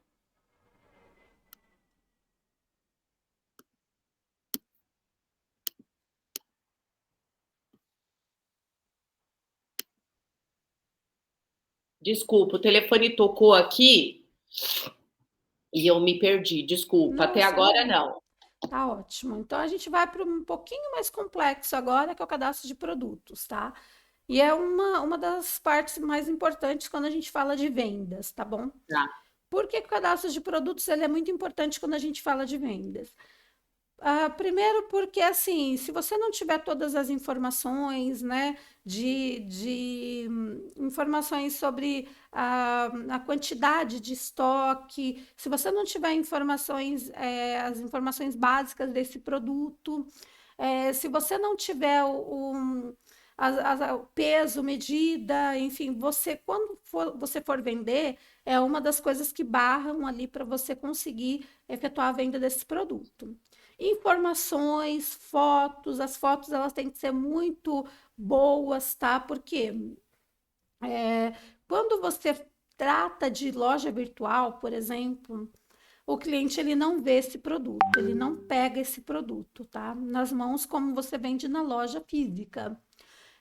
Desculpa, o telefone tocou aqui e eu me perdi. Desculpa, Não, até sem agora problema. não. Tá ótimo. Então a gente vai para um pouquinho mais complexo agora, que é o cadastro de produtos, tá? E é uma das partes mais importantes quando a gente fala de vendas, tá bom? Tá. Por que que o cadastro de produtos ele é muito importante quando a gente fala de vendas? Primeiro porque, assim, se você não tiver todas as informações, né, de informações sobre a quantidade de estoque, se você não tiver informações, as informações básicas desse produto, se você não tiver o peso, medida, enfim, quando você for vender, é uma das coisas que barram ali para você conseguir efetuar a venda desse produto. Informações, fotos, as fotos elas têm que ser muito boas, tá? Porque quando você trata de loja virtual, por exemplo, o cliente ele não vê esse produto, ele não pega esse produto, tá? Nas mãos como você vende na loja física.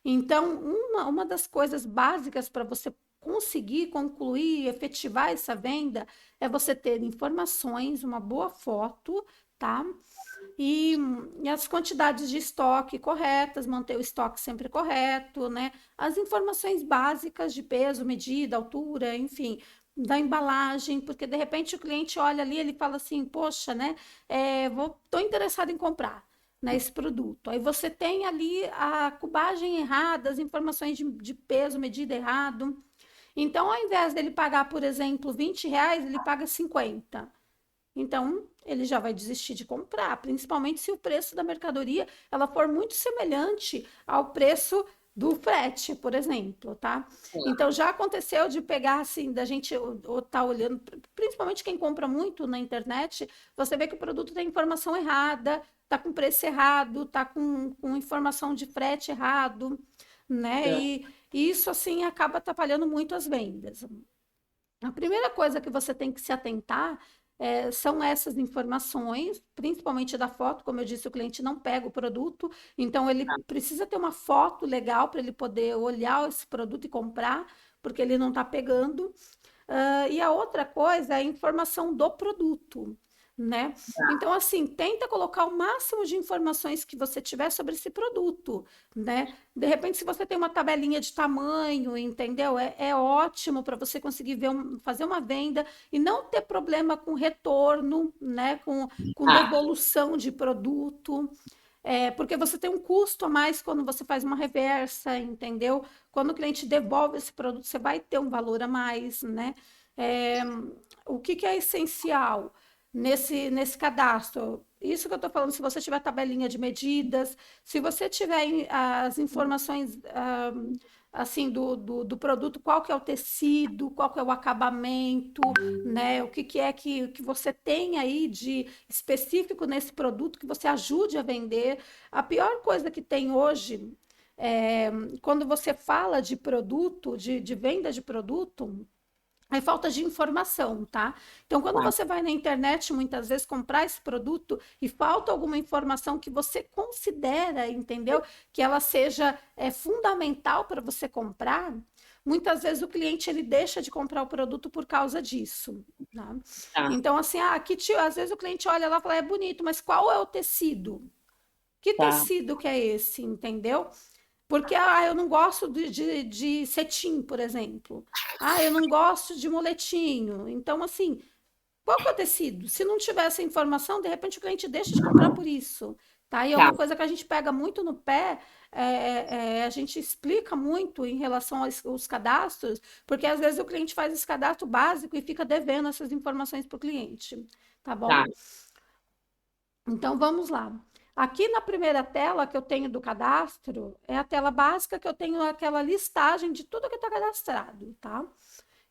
Então, uma das coisas básicas para você conseguir concluir, efetivar essa venda, é você ter informações, uma boa foto, tá? E as quantidades de estoque corretas, manter o estoque sempre correto, né? As informações básicas de peso, medida, altura, enfim, da embalagem, porque de repente o cliente olha ali, ele fala assim, poxa, né? Estou interessado em comprar, né, esse produto. Aí você tem ali a cubagem errada, as informações de peso, medida errado. Então, ao invés dele pagar, por exemplo, R$ 20, ele paga 50. Então, ele já vai desistir de comprar, principalmente se o preço da mercadoria ela for muito semelhante ao preço do frete, por exemplo, tá? Então, já aconteceu de pegar assim, da gente tá olhando, principalmente quem compra muito na internet, você vê que o produto tem informação errada, tá com preço errado, tá com informação de frete errado, né? É. E isso assim acaba atrapalhando muito as vendas. A primeira coisa que você tem que se atentar são essas informações, principalmente da foto. Como eu disse, o cliente não pega o produto, então ele precisa ter uma foto legal para ele poder olhar esse produto e comprar, porque ele não está pegando. E a outra coisa é a informação do produto, né? Então, assim, tenta colocar o máximo de informações que você tiver sobre esse produto, né? De repente, se você tem uma tabelinha de tamanho, entendeu? É ótimo para você conseguir fazer uma venda e não ter problema com retorno, né? Com Ah, devolução de produto. Porque você tem um custo a mais quando você faz uma reversa, entendeu? Quando o cliente devolve esse produto, você vai ter um valor a mais, né? É, o que, que é essencial nesse cadastro? Isso que eu estou falando, se você tiver tabelinha de medidas, se você tiver as informações assim, do produto, qual que é o tecido, qual que é o acabamento, né? O que, que é que você tem aí de específico nesse produto que você ajude a vender. A pior coisa que tem hoje é quando você fala de produto, de venda de produto, é falta de informação, tá? Então, quando Tá, você vai na internet, muitas vezes, comprar esse produto e falta alguma informação que você considera, entendeu? Que ela seja fundamental para você comprar, muitas vezes o cliente ele deixa de comprar o produto por causa disso, tá? tá, Então, assim, às vezes o cliente olha lá e fala, é bonito, mas qual é o tecido? Que tá, tecido que é esse, entendeu? Porque eu não gosto de cetim, por exemplo. Eu não gosto de moletinho. Então, assim, qual que é o tecido? Se não tiver essa informação, de repente o cliente deixa de comprar por isso. Tá? E é tá, uma coisa que a gente pega muito no pé, a gente explica muito em relação aos cadastros, porque às vezes o cliente faz esse cadastro básico e fica devendo essas informações para o cliente. Tá tá, bom? Então vamos lá. Aqui na primeira tela que eu tenho do cadastro, é a tela básica que eu tenho aquela listagem de tudo que está cadastrado, tá?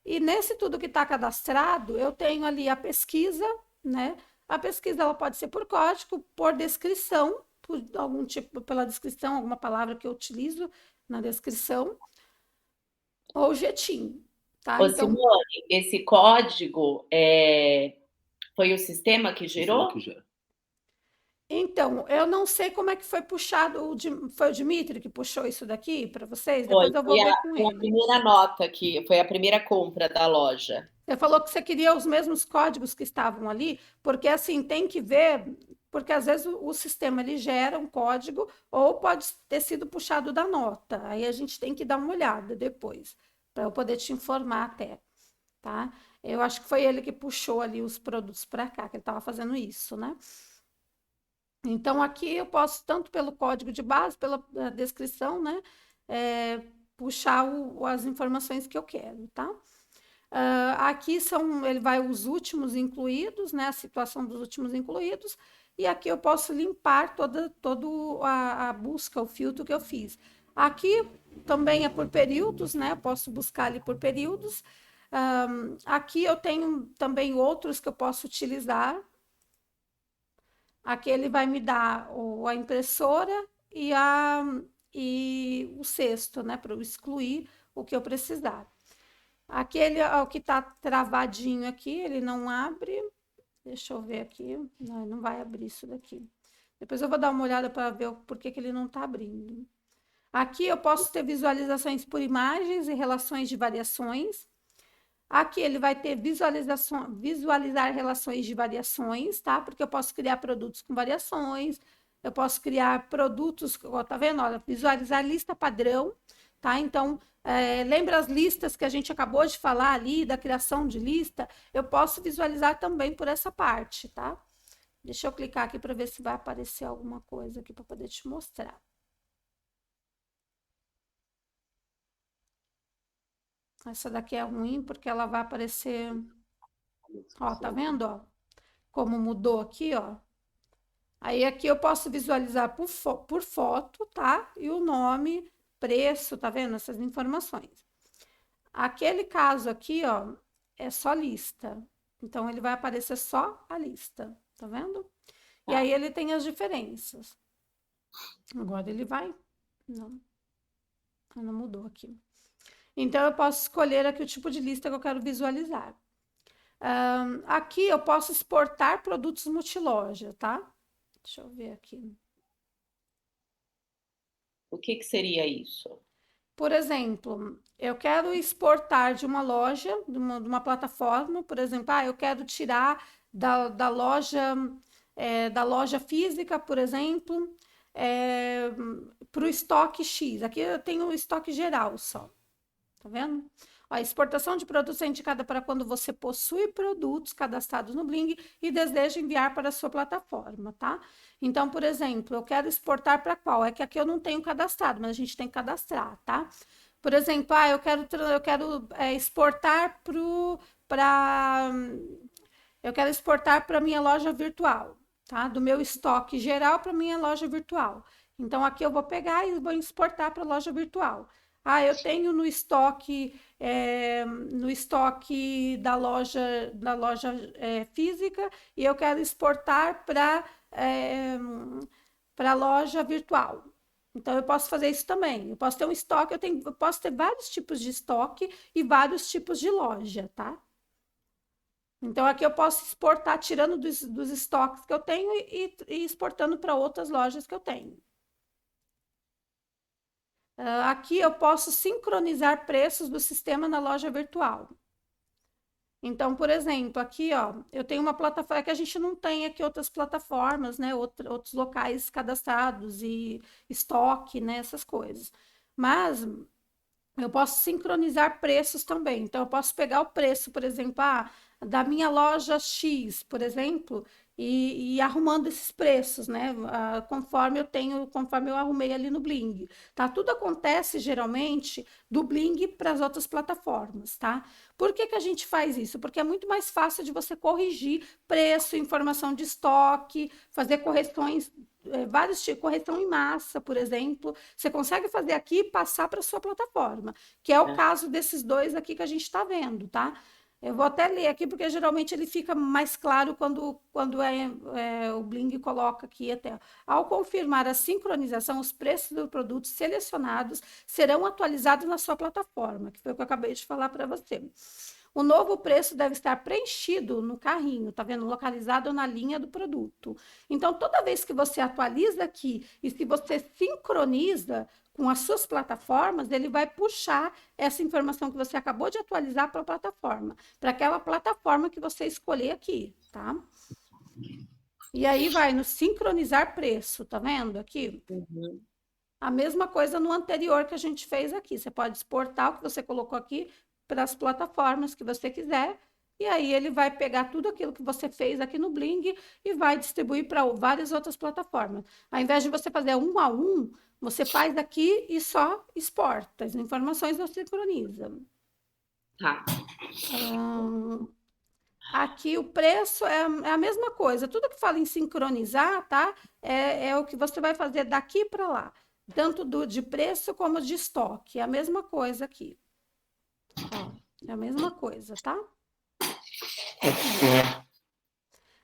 E nesse tudo que está cadastrado, eu tenho ali a pesquisa, né? A pesquisa ela pode ser por código, por descrição, por algum tipo, pela descrição, alguma palavra que eu utilizo na descrição, ou jetim, tá? Ô, Então, Simone, esse código foi o sistema que gerou? eu não sei como é que foi puxado, foi o Dimitri que puxou isso daqui para vocês, Foi, depois eu vou ver com foi a ele. primeira nota que foi a primeira compra da loja. Você falou que você queria os mesmos códigos que estavam ali, porque assim tem que ver, porque às vezes o sistema ele gera um código ou pode ter sido puxado da nota. Aí a gente tem que dar uma olhada depois, para eu poder te informar até, tá? Eu acho que foi ele que puxou ali os produtos para cá, que ele estava fazendo isso, né? Então aqui eu posso, tanto pelo código de base, pela descrição, né? Puxar as informações que eu quero, tá? Aqui ele vai os últimos incluídos, né? A situação dos últimos incluídos, e aqui eu posso limpar toda a busca, o filtro que eu fiz. Aqui também é por períodos, né? Eu posso buscar ali por períodos. Aqui eu tenho também outros que eu posso utilizar. Aqui ele vai me dar a impressora e o cesto, né? Para eu excluir o que eu precisar. Aquele o que está travadinho aqui, ele não abre. Deixa eu ver aqui. Não, não vai abrir isso daqui. Depois eu vou dar uma olhada para ver por que ele não está abrindo. Aqui eu posso ter visualizações por imagens e relações de variações. Aqui ele vai ter visualizar relações de variações, tá? Porque eu posso criar produtos com variações, eu posso criar produtos, ó, tá vendo? Olha, visualizar lista padrão, tá? Então, lembra as listas que a gente acabou de falar ali, da criação de lista? Eu posso visualizar também por essa parte, tá? Deixa eu clicar aqui para ver se vai aparecer alguma coisa aqui para poder te mostrar. Essa daqui é ruim porque ela vai aparecer. Ó, tá vendo? Ó, como mudou aqui, ó. Aí aqui eu posso visualizar por foto, tá? E o nome, preço, tá vendo? Essas informações. Aquele caso aqui, ó, é só lista. Então ele vai aparecer só a lista, tá vendo? E Tá. aí ele tem as diferenças. Agora ele vai. Não, não mudou aqui. Então eu posso escolher aqui o tipo de lista que eu quero visualizar. Aqui eu posso exportar produtos multiloja, tá? Deixa eu ver aqui. O que que seria isso? Por exemplo, eu quero exportar de uma loja, de uma plataforma, por exemplo, eu quero tirar da loja física, por exemplo, para o estoque X. Aqui eu tenho o estoque geral só. Tá vendo? A exportação de produtos é indicada para quando você possui produtos cadastrados no Bling e deseja enviar para a sua plataforma, tá? Então, por exemplo, eu quero exportar para qual? É que aqui eu não tenho cadastrado, mas a gente tem que cadastrar, tá? Por exemplo, eu quero exportar para eu quero exportar para minha loja virtual, tá? Do meu estoque geral para minha loja virtual. Então, aqui eu vou pegar e vou exportar para a loja virtual. Ah, eu tenho no estoque da loja física e eu quero exportar para a loja virtual. Então, eu posso fazer isso também. Eu posso ter um estoque, eu posso ter vários tipos de estoque e vários tipos de loja, tá? Então, aqui eu posso exportar, tirando dos estoques que eu tenho e exportando para outras lojas que eu tenho. Aqui eu posso sincronizar preços do sistema na loja virtual. Então, por exemplo, aqui, ó, eu tenho uma plataforma que a gente não tem aqui outras plataformas, né? Outros locais cadastrados e estoque, né? Essas coisas. Mas eu posso sincronizar preços também. Então, eu posso pegar o preço, por exemplo, da minha loja X, por exemplo, e ir arrumando esses preços, né? Conforme eu arrumei ali no Bling. Tá? Tudo acontece geralmente do Bling para as outras plataformas, tá? Por que que a gente faz isso? Porque é muito mais fácil de você corrigir preço, informação de estoque, fazer correções vários tipos, correção em massa, por exemplo, você consegue fazer aqui e passar para a sua plataforma, que é o É. caso desses dois aqui que a gente está vendo, tá? Eu vou até ler aqui, porque geralmente ele fica mais claro quando o Bling coloca aqui até. Ao confirmar a sincronização, os preços dos produtos selecionados serão atualizados na sua plataforma, que foi o que eu acabei de falar para você. O novo preço deve estar preenchido no carrinho, tá vendo? Localizado na linha do produto. Então, toda vez que você atualiza aqui e se você sincroniza com as suas plataformas, ele vai puxar essa informação que você acabou de atualizar para a plataforma, para aquela plataforma que você escolher aqui, tá? E aí vai no sincronizar preço, tá vendo aqui? Uhum. A mesma coisa no anterior que a gente fez aqui. Você pode exportar o que você colocou aqui para as plataformas que você quiser, e aí ele vai pegar tudo aquilo que você fez aqui no Bling e vai distribuir para várias outras plataformas. Ao invés de você fazer um a um, você faz aqui e só exporta. As informações não sincroniza. Tá. Aqui o preço é a mesma coisa. Tudo que fala em sincronizar, tá? É o que você vai fazer daqui para lá. Tanto de preço como de estoque. É a mesma coisa aqui. Ó, é a mesma coisa, tá?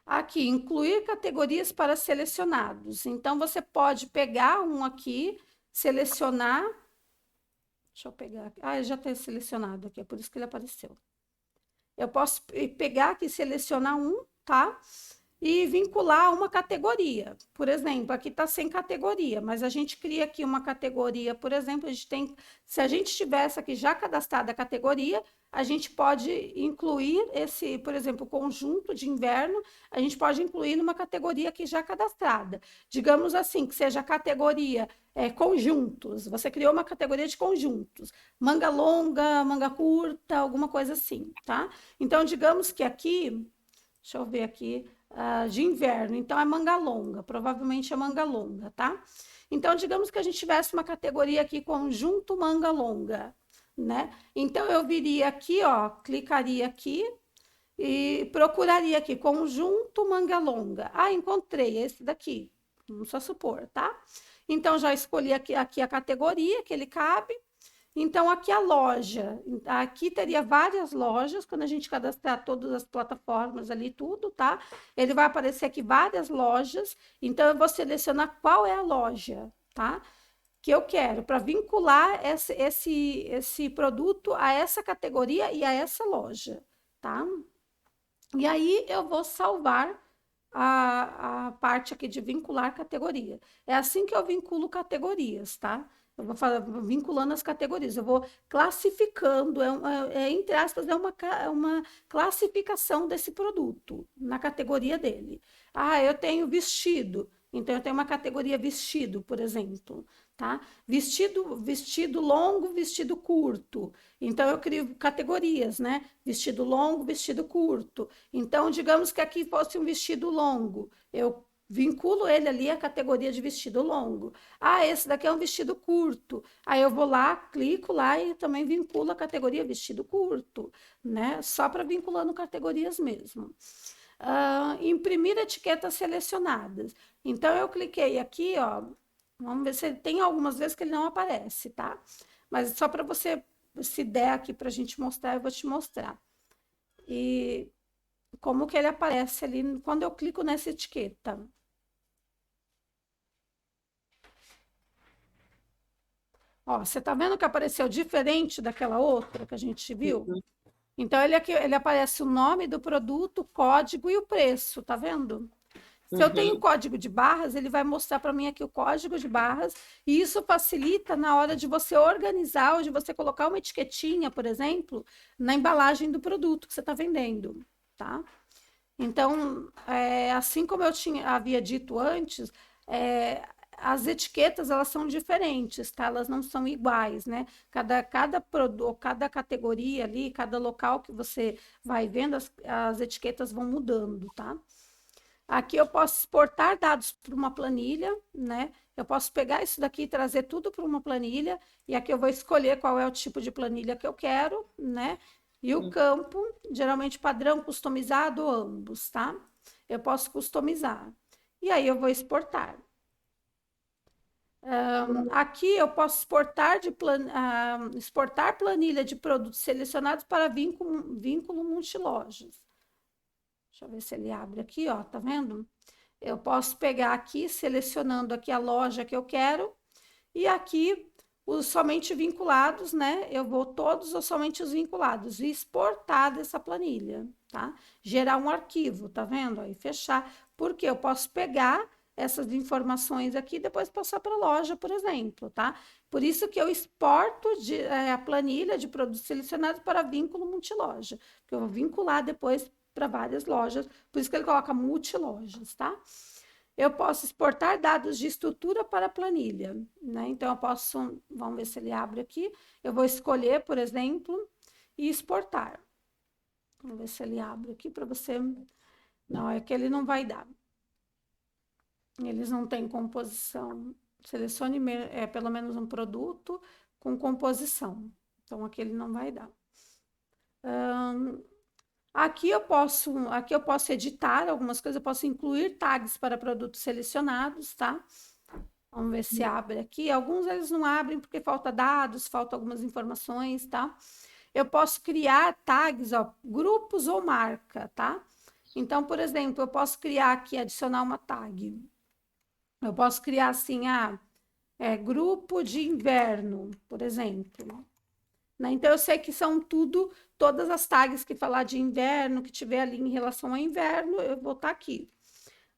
Aqui, incluir categorias para selecionados. Então, você pode pegar um aqui, selecionar. Deixa eu pegar aqui. Ah, já tem selecionado aqui, é por isso que ele apareceu. Eu posso pegar aqui, selecionar um, tá? E vincular a uma categoria. Por exemplo, aqui está sem categoria, mas a gente cria aqui uma categoria, por exemplo, se a gente tivesse aqui já cadastrada a categoria, a gente pode incluir esse, por exemplo, conjunto de inverno, a gente pode incluir numa categoria aqui já cadastrada. Digamos assim, que seja a categoria conjuntos. Você criou uma categoria de conjuntos, manga longa, manga curta, alguma coisa assim, tá? Então, digamos que aqui, deixa eu ver aqui, de inverno, então é manga longa, provavelmente é manga longa, tá? Então, digamos que a gente tivesse uma categoria aqui, conjunto manga longa, né? Então, eu viria aqui, ó, clicaria aqui e procuraria aqui, conjunto manga longa. Ah, encontrei esse daqui, vamos só supor, tá? Então, já escolhi aqui a categoria que ele cabe, então, aqui a loja, aqui teria várias lojas, quando a gente cadastrar todas as plataformas ali, tudo, tá? Ele vai aparecer aqui várias lojas, então eu vou selecionar qual é a loja, tá? Que eu quero, para vincular esse produto a essa categoria e a essa loja, tá? E aí eu vou salvar a parte aqui de vincular categoria. É assim que eu vinculo categorias, tá? Eu vou vinculando as categorias, eu vou classificando, entre aspas, é uma classificação desse produto na categoria dele. Ah, eu tenho vestido, então eu tenho uma categoria vestido, por exemplo, tá? Vestido longo, vestido curto. Então eu crio categorias, né? Vestido longo, vestido curto. Então, digamos que aqui fosse um vestido longo, eu vinculo ele ali à categoria de vestido longo. Ah, esse daqui é um vestido curto. Aí eu vou lá, clico lá e também vinculo a categoria vestido curto, né? Só para vinculando categorias mesmo. Imprimir etiquetas selecionadas. Então, eu cliquei aqui, ó. Vamos ver se tem algumas vezes que ele não aparece, tá? Mas só para você, se der aqui para a gente mostrar, eu vou te mostrar. E como que ele aparece ali quando eu clico nessa etiqueta. Ó, você tá vendo que apareceu diferente daquela outra que a gente viu? Uhum, Então, ele aqui, ele aparece o nome do produto, o código e o preço, tá vendo? Se eu tenho uhum, código de barras, ele vai mostrar para mim aqui o código de barras, e isso facilita na hora de você organizar ou de você colocar uma etiquetinha, por exemplo, na embalagem do produto que você está vendendo, tá? Então, assim como eu havia dito antes, é, as etiquetas elas são diferentes, tá? Elas não são iguais, né? Cada produto, cada categoria ali, cada local que você vai vendo, as etiquetas vão mudando, tá? Aqui eu posso exportar dados para uma planilha, né? Eu posso pegar isso daqui e trazer tudo para uma planilha, e aqui eu vou escolher qual é o tipo de planilha que eu quero, né? E o uhum. campo, geralmente padrão, customizado, ambos, tá? Eu posso customizar. E aí eu vou exportar. Aqui eu posso exportar planilha de produtos selecionados para vínculo multilojas. Deixa eu ver se ele abre aqui, ó, tá vendo? Eu posso pegar aqui, selecionando aqui a loja que eu quero, e aqui os somente vinculados, né? Eu vou todos ou somente os vinculados e exportar dessa planilha, tá? Gerar um arquivo, tá vendo? Aí fechar, porque eu posso pegar essas informações aqui e depois passar para a loja, por exemplo, tá? Por isso que eu exporto a planilha de produtos selecionados para vínculo multiloja, que eu vou vincular depois para várias lojas, por isso que ele coloca multilojas, tá? Eu posso exportar dados de estrutura para planilha, né? Então, eu posso, vamos ver se ele abre aqui. Eu vou escolher, por exemplo, e exportar. Vamos ver se ele abre aqui para você. Não, é que ele não vai dar. Eles não têm composição. Selecione pelo menos um produto com composição. Então, aqui ele não vai dar. Aqui eu posso editar algumas coisas, eu posso incluir tags para produtos selecionados, tá? Vamos ver se abre aqui. Alguns eles não abrem porque falta dados, falta algumas informações, tá? Eu posso criar tags, ó, grupos ou marca, tá? Então, por exemplo, eu posso criar aqui, adicionar uma tag. Eu posso criar assim, grupo de inverno, por exemplo. Né? Então, eu sei que são todas as tags que falar de inverno, que tiver ali em relação ao inverno, eu vou estar aqui.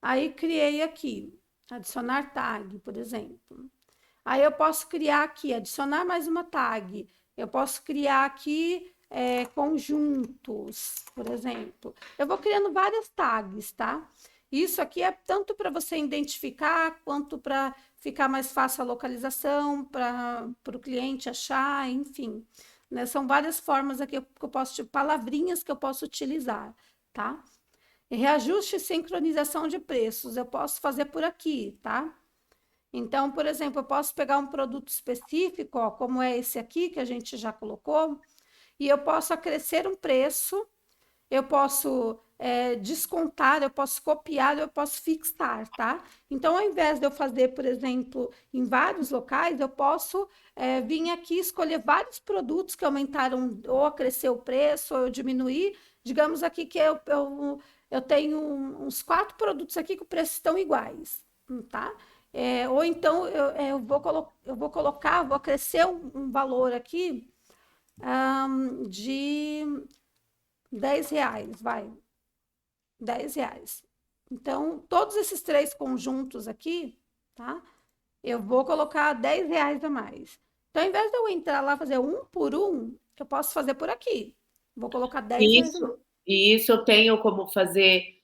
Aí, criei aqui, adicionar tag, por exemplo. Aí eu posso criar aqui, adicionar mais uma tag. Eu posso criar aqui conjuntos, por exemplo. Eu vou criando várias tags, tá? Isso aqui é tanto para você identificar, quanto para ficar mais fácil a localização, para o cliente achar, enfim. Né? São várias formas aqui que eu posso, tipo, palavrinhas que eu posso utilizar, tá? E reajuste e sincronização de preços, eu posso fazer por aqui, tá? Então, por exemplo, eu posso pegar um produto específico, ó, como é esse aqui que a gente já colocou, e eu posso acrescer um preço, eu posso descontar, eu posso copiar, eu posso fixar, tá? Então, ao invés de eu fazer, por exemplo, em vários locais, eu posso vir aqui escolher vários produtos que aumentaram ou acrescer o preço ou eu diminuir. Digamos aqui que eu tenho uns 4 produtos aqui que o preço estão iguais, tá? Ou então eu vou colocar, vou acrescer um valor aqui de R$ 10, vai, R$ 10. Então, todos esses 3 conjuntos aqui, tá? Eu vou colocar R$ 10 a mais. Então, ao invés de eu entrar lá fazer um por um, eu posso fazer por aqui. Vou colocar R$ 10 a Isso, mais. e isso eu tenho como fazer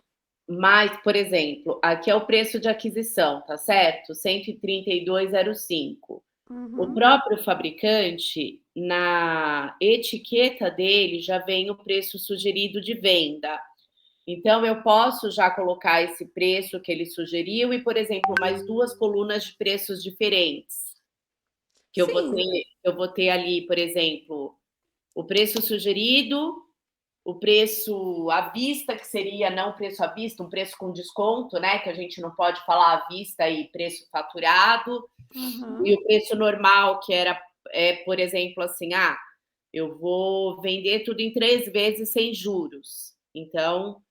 mais, por exemplo, aqui é o preço de aquisição, tá certo? 132,05. O Uhum. próprio fabricante, na etiqueta dele, já vem o preço sugerido de venda. Então, eu posso já colocar esse preço que ele sugeriu e, por exemplo, mais 2 colunas de preços diferentes. Que Sim, eu vou ter ali, por exemplo, o preço sugerido, o preço à vista, que seria não preço à vista, um preço com desconto, né? Que a gente não pode falar à vista e preço faturado, e uhum. o preço normal, que era por exemplo, assim, eu vou vender tudo em 3 vezes sem juros. Então,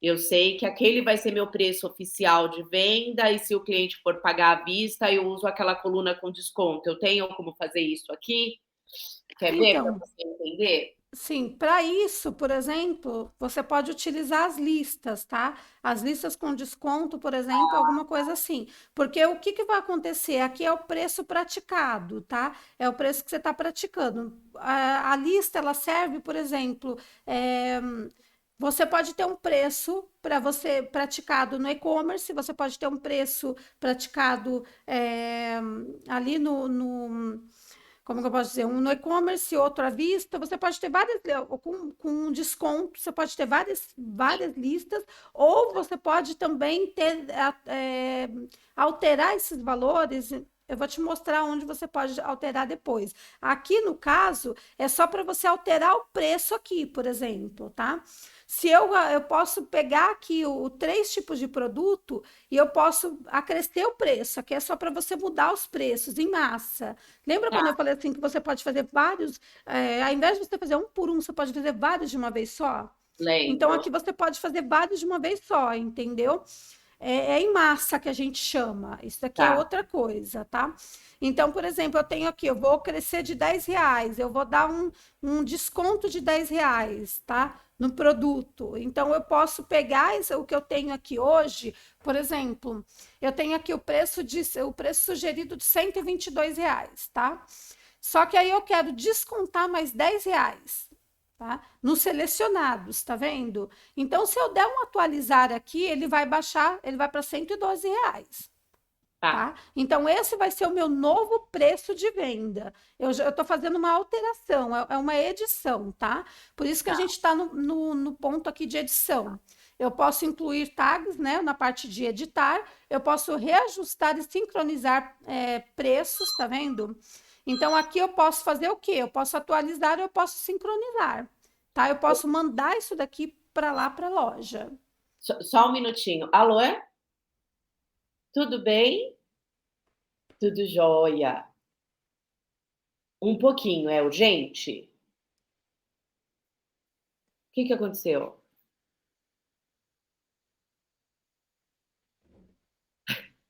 eu sei que aquele vai ser meu preço oficial de venda, e se o cliente for pagar à vista, eu uso aquela coluna com desconto. Eu tenho como fazer isso aqui? Quer ver para Então, você entender? sim, para isso, por exemplo, você pode utilizar as listas, tá? As listas com desconto, por exemplo, alguma coisa assim. Porque o que que vai acontecer? Aqui é o preço praticado, tá? É o preço que você está praticando. A lista, ela serve, por exemplo, você pode ter um preço para você praticado no e-commerce, você pode ter um preço praticado ali como que eu posso dizer, um no e-commerce, outro à vista, você pode ter várias, com um desconto, você pode ter várias listas, ou você pode também alterar esses valores. Eu vou te mostrar onde você pode alterar depois. Aqui, no caso, é só para você alterar o preço aqui, por exemplo, tá? Se eu posso pegar aqui três tipos de produto e eu posso acrescer o preço. Aqui é só para você mudar os preços em massa. Lembra Tá, quando eu falei assim que você pode fazer vários, ao invés de você fazer um por um, você pode fazer vários de uma vez só? Então, lembro. aqui você pode fazer vários de uma vez só, entendeu? É em massa que a gente chama. Isso aqui é Tá, outra coisa, tá? Então, por exemplo, eu tenho aqui, eu vou crescer de R$ 10, eu vou dar um desconto de R$ 10, tá? No produto. Então, eu posso pegar o que eu tenho aqui hoje, por exemplo, eu tenho aqui o preço sugerido de R$ 122, tá? Só que aí eu quero descontar mais R$ 10, tá? Nos selecionados, tá vendo? Então, se eu der um atualizar aqui, ele vai baixar, ele vai para R$ 112. tá, Tá? Então, esse vai ser o meu novo preço de venda. Eu estou fazendo uma alteração, é uma edição, tá? Por isso que a tá. gente está no ponto aqui de edição. Eu posso incluir tags, né, na parte de editar, eu posso reajustar e sincronizar preços, tá vendo? Então, aqui eu posso fazer o quê? Eu posso atualizar, eu posso sincronizar, tá? Eu posso mandar isso daqui para lá para a loja. Só um minutinho. Alô? Tudo bem? Tudo jóia. Um pouquinho, é urgente? O que que aconteceu?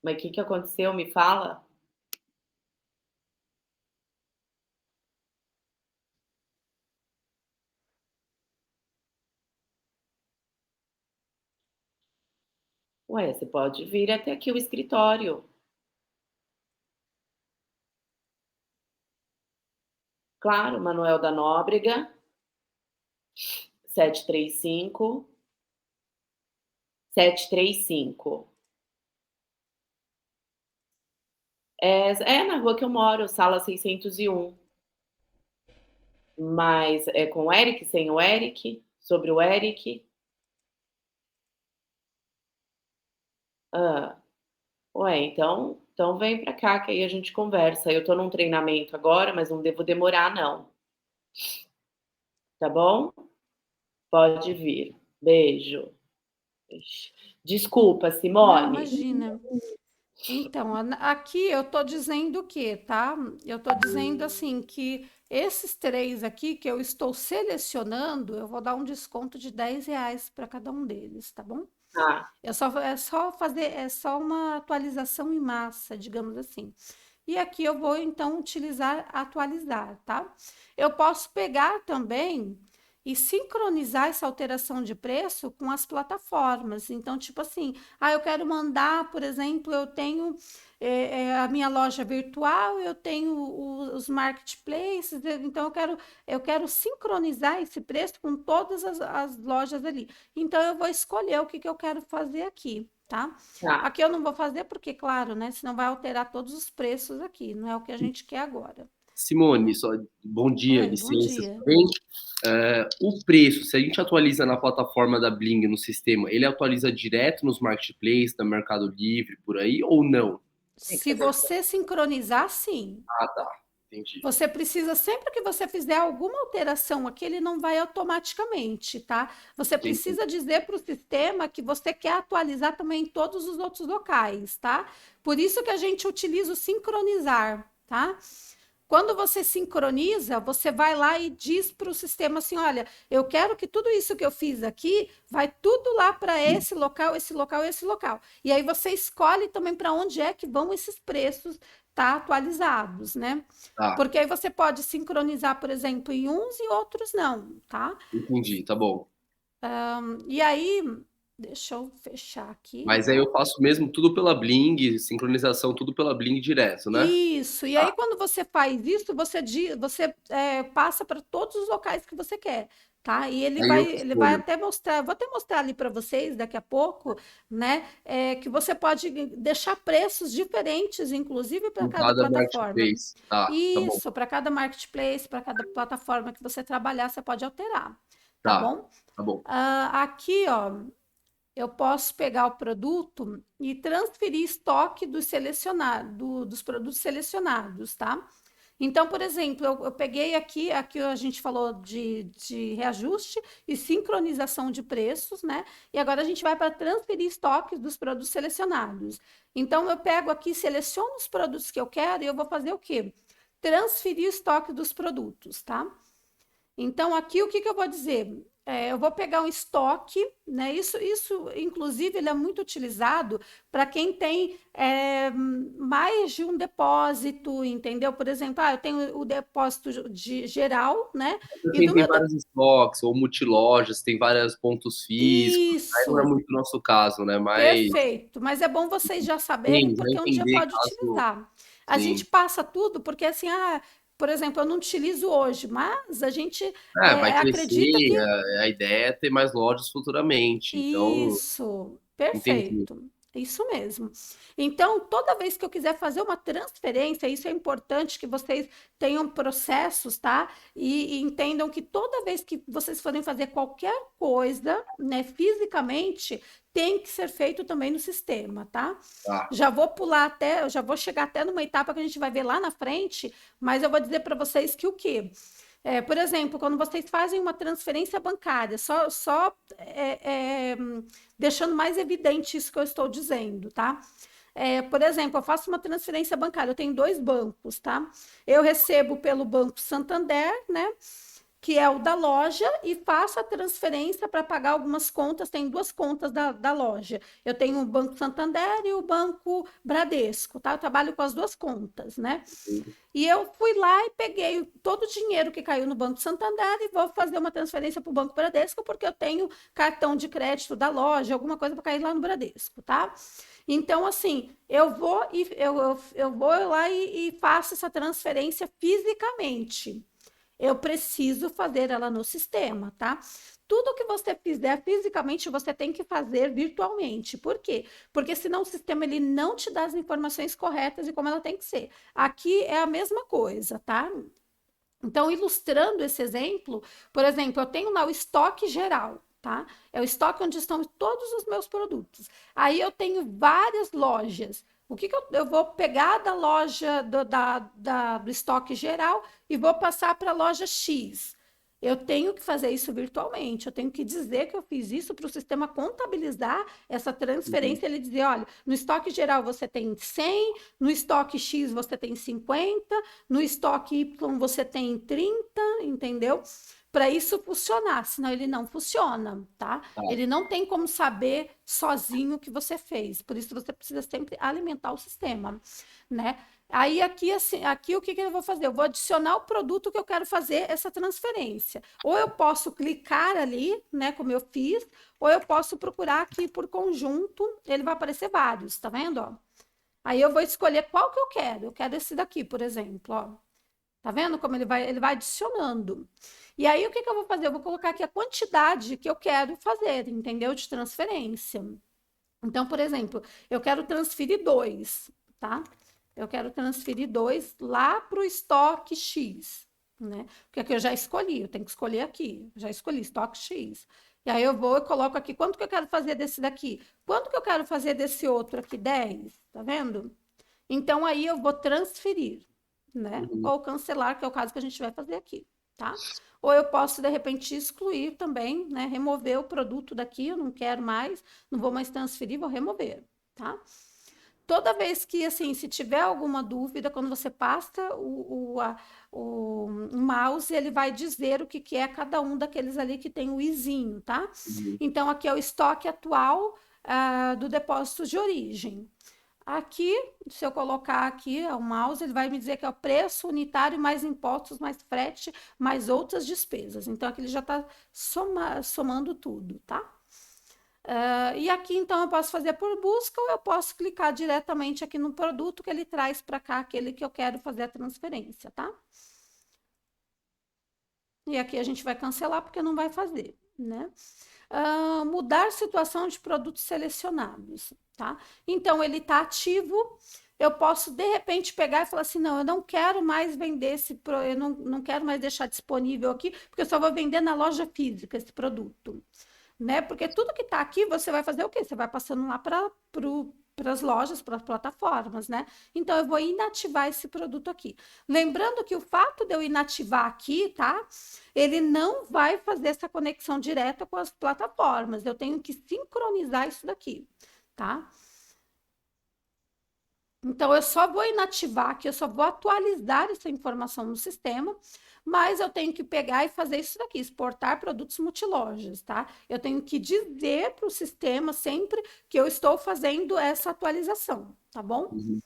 Mas o que que aconteceu? Me fala. Ué, você pode vir até aqui o escritório. Claro, Manuel da Nóbrega, 735. É na rua que eu moro, sala 601. Mas é com o Eric, sem o Eric, sobre o Eric. Ah, ué, então vem pra cá que aí a gente conversa. Eu tô num treinamento agora, mas não devo demorar, não. Tá bom? Pode vir. Beijo. Desculpa, Não, Simone. imagina. Então, aqui eu estou dizendo o quê, tá? Eu estou dizendo assim que esses três aqui que eu estou selecionando, eu vou dar um desconto de R$ 10 para cada um deles, tá bom? Ah, É só uma atualização em massa, digamos assim. E aqui eu vou então utilizar atualizar, tá? Eu posso pegar também e sincronizar essa alteração de preço com as plataformas. Então, tipo assim, eu quero mandar, por exemplo, eu tenho a minha loja virtual, eu tenho os marketplaces, então eu quero sincronizar esse preço com todas as lojas ali. Então, eu vou escolher o que que eu quero fazer aqui, tá? tá. Aqui eu não vou fazer porque, claro, né? Senão vai alterar todos os preços aqui. Não é o que a gente quer agora, tá Simone, bom? só, bom dia, Oi, bom licença. dia. O preço, se a gente atualiza na plataforma da Bling, no sistema, ele atualiza direto nos marketplaces, da Mercado Livre, por aí, ou não? Se você sincronizar, sim. Ah, tá. Entendi. Você precisa, sempre que você fizer alguma alteração aqui, ele não vai automaticamente, tá? Você Entendi. precisa dizer para o sistema que você quer atualizar também em todos os outros locais, tá? Por isso que a gente utiliza o sincronizar, tá? Quando você sincroniza, você vai lá e diz para o sistema assim: olha, eu quero que tudo isso que eu fiz aqui vai tudo lá para esse local, esse local, esse local. E aí você escolhe também para onde é que vão esses preços tá atualizados, né? Tá, Porque aí você pode sincronizar, por exemplo, em uns e outros não, tá? entendi, tá bom. E aí, deixa eu fechar aqui, Mas aí ó. eu faço mesmo tudo pela Bling, sincronização, tudo pela Bling direto, né? Isso. E aí, Tá. quando você faz isso, você passa para todos os locais que você quer, tá? E Aí eu ele vai escolho. até mostrar, vou até mostrar ali para vocês daqui a pouco, né? Que você pode deixar preços diferentes, inclusive para Em cada cada plataforma. marketplace. Tá bom. Isso, para cada marketplace, para cada plataforma que você trabalhar, você pode alterar, tá Tá, bom? tá bom. Aqui, ó, eu posso pegar o produto e transferir estoque dos produtos selecionados, tá? Então, por exemplo, eu peguei aqui a gente falou de reajuste e sincronização de preços, né? E agora a gente vai para transferir estoques dos produtos selecionados. Então, eu pego aqui, seleciono os produtos que eu quero e eu vou fazer o quê? Transferir o estoque dos produtos, tá? Então, aqui o que eu vou dizer? Eu vou pegar um estoque, né? Inclusive, ele é muito utilizado para quem tem mais de um depósito, entendeu? Por exemplo, eu tenho o depósito geral, né? Pra E quem do tem meu vários estoques ou multilojas, tem vários pontos físicos, aí não é isso, muito o nosso caso, né? Mas perfeito. Mas é bom vocês já saberem, sim, já porque um dia entender pode caso. utilizar. A gente Sim. passa tudo, porque assim, por exemplo, eu não utilizo hoje, mas a gente É, vai acredita crescer, que a ideia é ter mais lojas futuramente. Então, isso, entendi. perfeito. Isso mesmo. Então, toda vez que eu quiser fazer uma transferência, isso é importante que vocês tenham processos, tá? E entendam que toda vez que vocês forem fazer qualquer coisa, né, fisicamente, tem que ser feito também no sistema, tá? Tá. Já vou pular até, eu já vou chegar até numa etapa que a gente vai ver lá na frente, mas eu vou dizer para vocês que o quê? Por exemplo, quando vocês fazem uma transferência bancária, só deixando mais evidente isso que eu estou dizendo, tá? Por exemplo, eu faço uma transferência bancária, eu tenho dois bancos, tá? Eu recebo pelo Banco Santander, né? Que é o da loja, e faço a transferência para pagar algumas contas. Tem duas contas da loja. Eu tenho o Banco Santander e o Banco Bradesco, tá? Eu trabalho com as duas contas, né? E eu fui lá e peguei todo o dinheiro que caiu no Banco Santander e vou fazer uma transferência para o Banco Bradesco, porque eu tenho cartão de crédito da loja, alguma coisa para cair lá no Bradesco, tá? Então, assim, eu vou lá e faço essa transferência fisicamente. Eu preciso fazer ela no sistema, tá? Tudo que você fizer fisicamente, você tem que fazer virtualmente. Por quê? Porque senão o sistema ele não te dá as informações corretas e como ela tem que ser. Aqui é a mesma coisa, tá? Então, ilustrando esse exemplo, por exemplo, eu tenho lá o estoque geral, tá? É o estoque onde estão todos os meus produtos. Aí eu tenho várias lojas. O que eu vou pegar da loja do estoque geral e vou passar para a loja X? Eu tenho que fazer isso virtualmente. Eu tenho que dizer que eu fiz isso para o sistema contabilizar essa Uhum. transferência. Ele dizer: olha, no estoque geral você tem 100, no estoque X você tem 50, no estoque Y você tem 30, entendeu? Para isso funcionar, senão ele não funciona, tá? Tá. Ele não tem como saber sozinho o que você fez. Por isso você precisa sempre alimentar o sistema, né? Aí aqui, assim, aqui o que eu vou fazer? Eu vou adicionar o produto que eu quero fazer essa transferência. Ou eu posso clicar ali, né, como eu fiz, ou eu posso procurar aqui por conjunto, ele vai aparecer vários, tá vendo? Ó? Aí eu vou escolher qual que eu quero. Eu quero esse daqui, por exemplo, ó. Tá vendo como ele vai adicionando? E aí, o que eu vou fazer? Eu vou colocar aqui a quantidade que eu quero fazer, entendeu? De transferência. Então, por exemplo, eu quero transferir dois, tá? Eu quero transferir dois lá para o estoque X, né? Porque aqui eu já escolhi, eu tenho que escolher aqui. Já escolhi estoque X. E aí eu vou e coloco aqui quanto que eu quero fazer desse daqui. Quanto que eu quero fazer desse outro aqui? 10, tá vendo? Então aí eu vou transferir, né? Uhum. Ou cancelar, que é o caso que a gente vai fazer aqui, tá? Ou eu posso, de repente, excluir também, né? Remover o produto daqui, eu não quero mais, não vou mais transferir, vou remover, tá? Toda vez que, assim, se tiver alguma dúvida, quando você passa o mouse, ele vai dizer o que, que é cada um daqueles ali que tem o izinho, tá? Uhum. Então, aqui é o estoque atual, do depósito de origem. Aqui, se eu colocar aqui o mouse, ele vai me dizer que é o preço unitário mais impostos, mais frete, mais outras despesas. Então, aqui ele já está somando tudo, tá? E aqui, então, eu posso fazer por busca ou eu posso clicar diretamente aqui no produto que ele traz para cá, aquele que eu quero fazer a transferência, tá? E aqui a gente vai cancelar porque não vai fazer, né? Mudar situação de produtos selecionados, tá? Então, ele está ativo, eu posso, de repente, pegar e falar assim, não, eu não quero mais vender eu não quero mais deixar disponível aqui, porque eu só vou vender na loja física esse produto, né? Porque tudo que está aqui, você vai fazer o quê? Você vai passando lá para as lojas, para as plataformas, né? Então, eu vou inativar esse produto aqui. Lembrando que o fato de eu inativar aqui, tá? Ele não vai fazer essa conexão direta com as plataformas. Eu tenho que sincronizar isso daqui, tá? Então, eu só vou inativar aqui, eu só vou atualizar essa informação no sistema, mas eu tenho que pegar e fazer isso daqui, exportar produtos multilojas, tá? Eu tenho que dizer para o sistema sempre que eu estou fazendo essa atualização, tá bom? Uhum.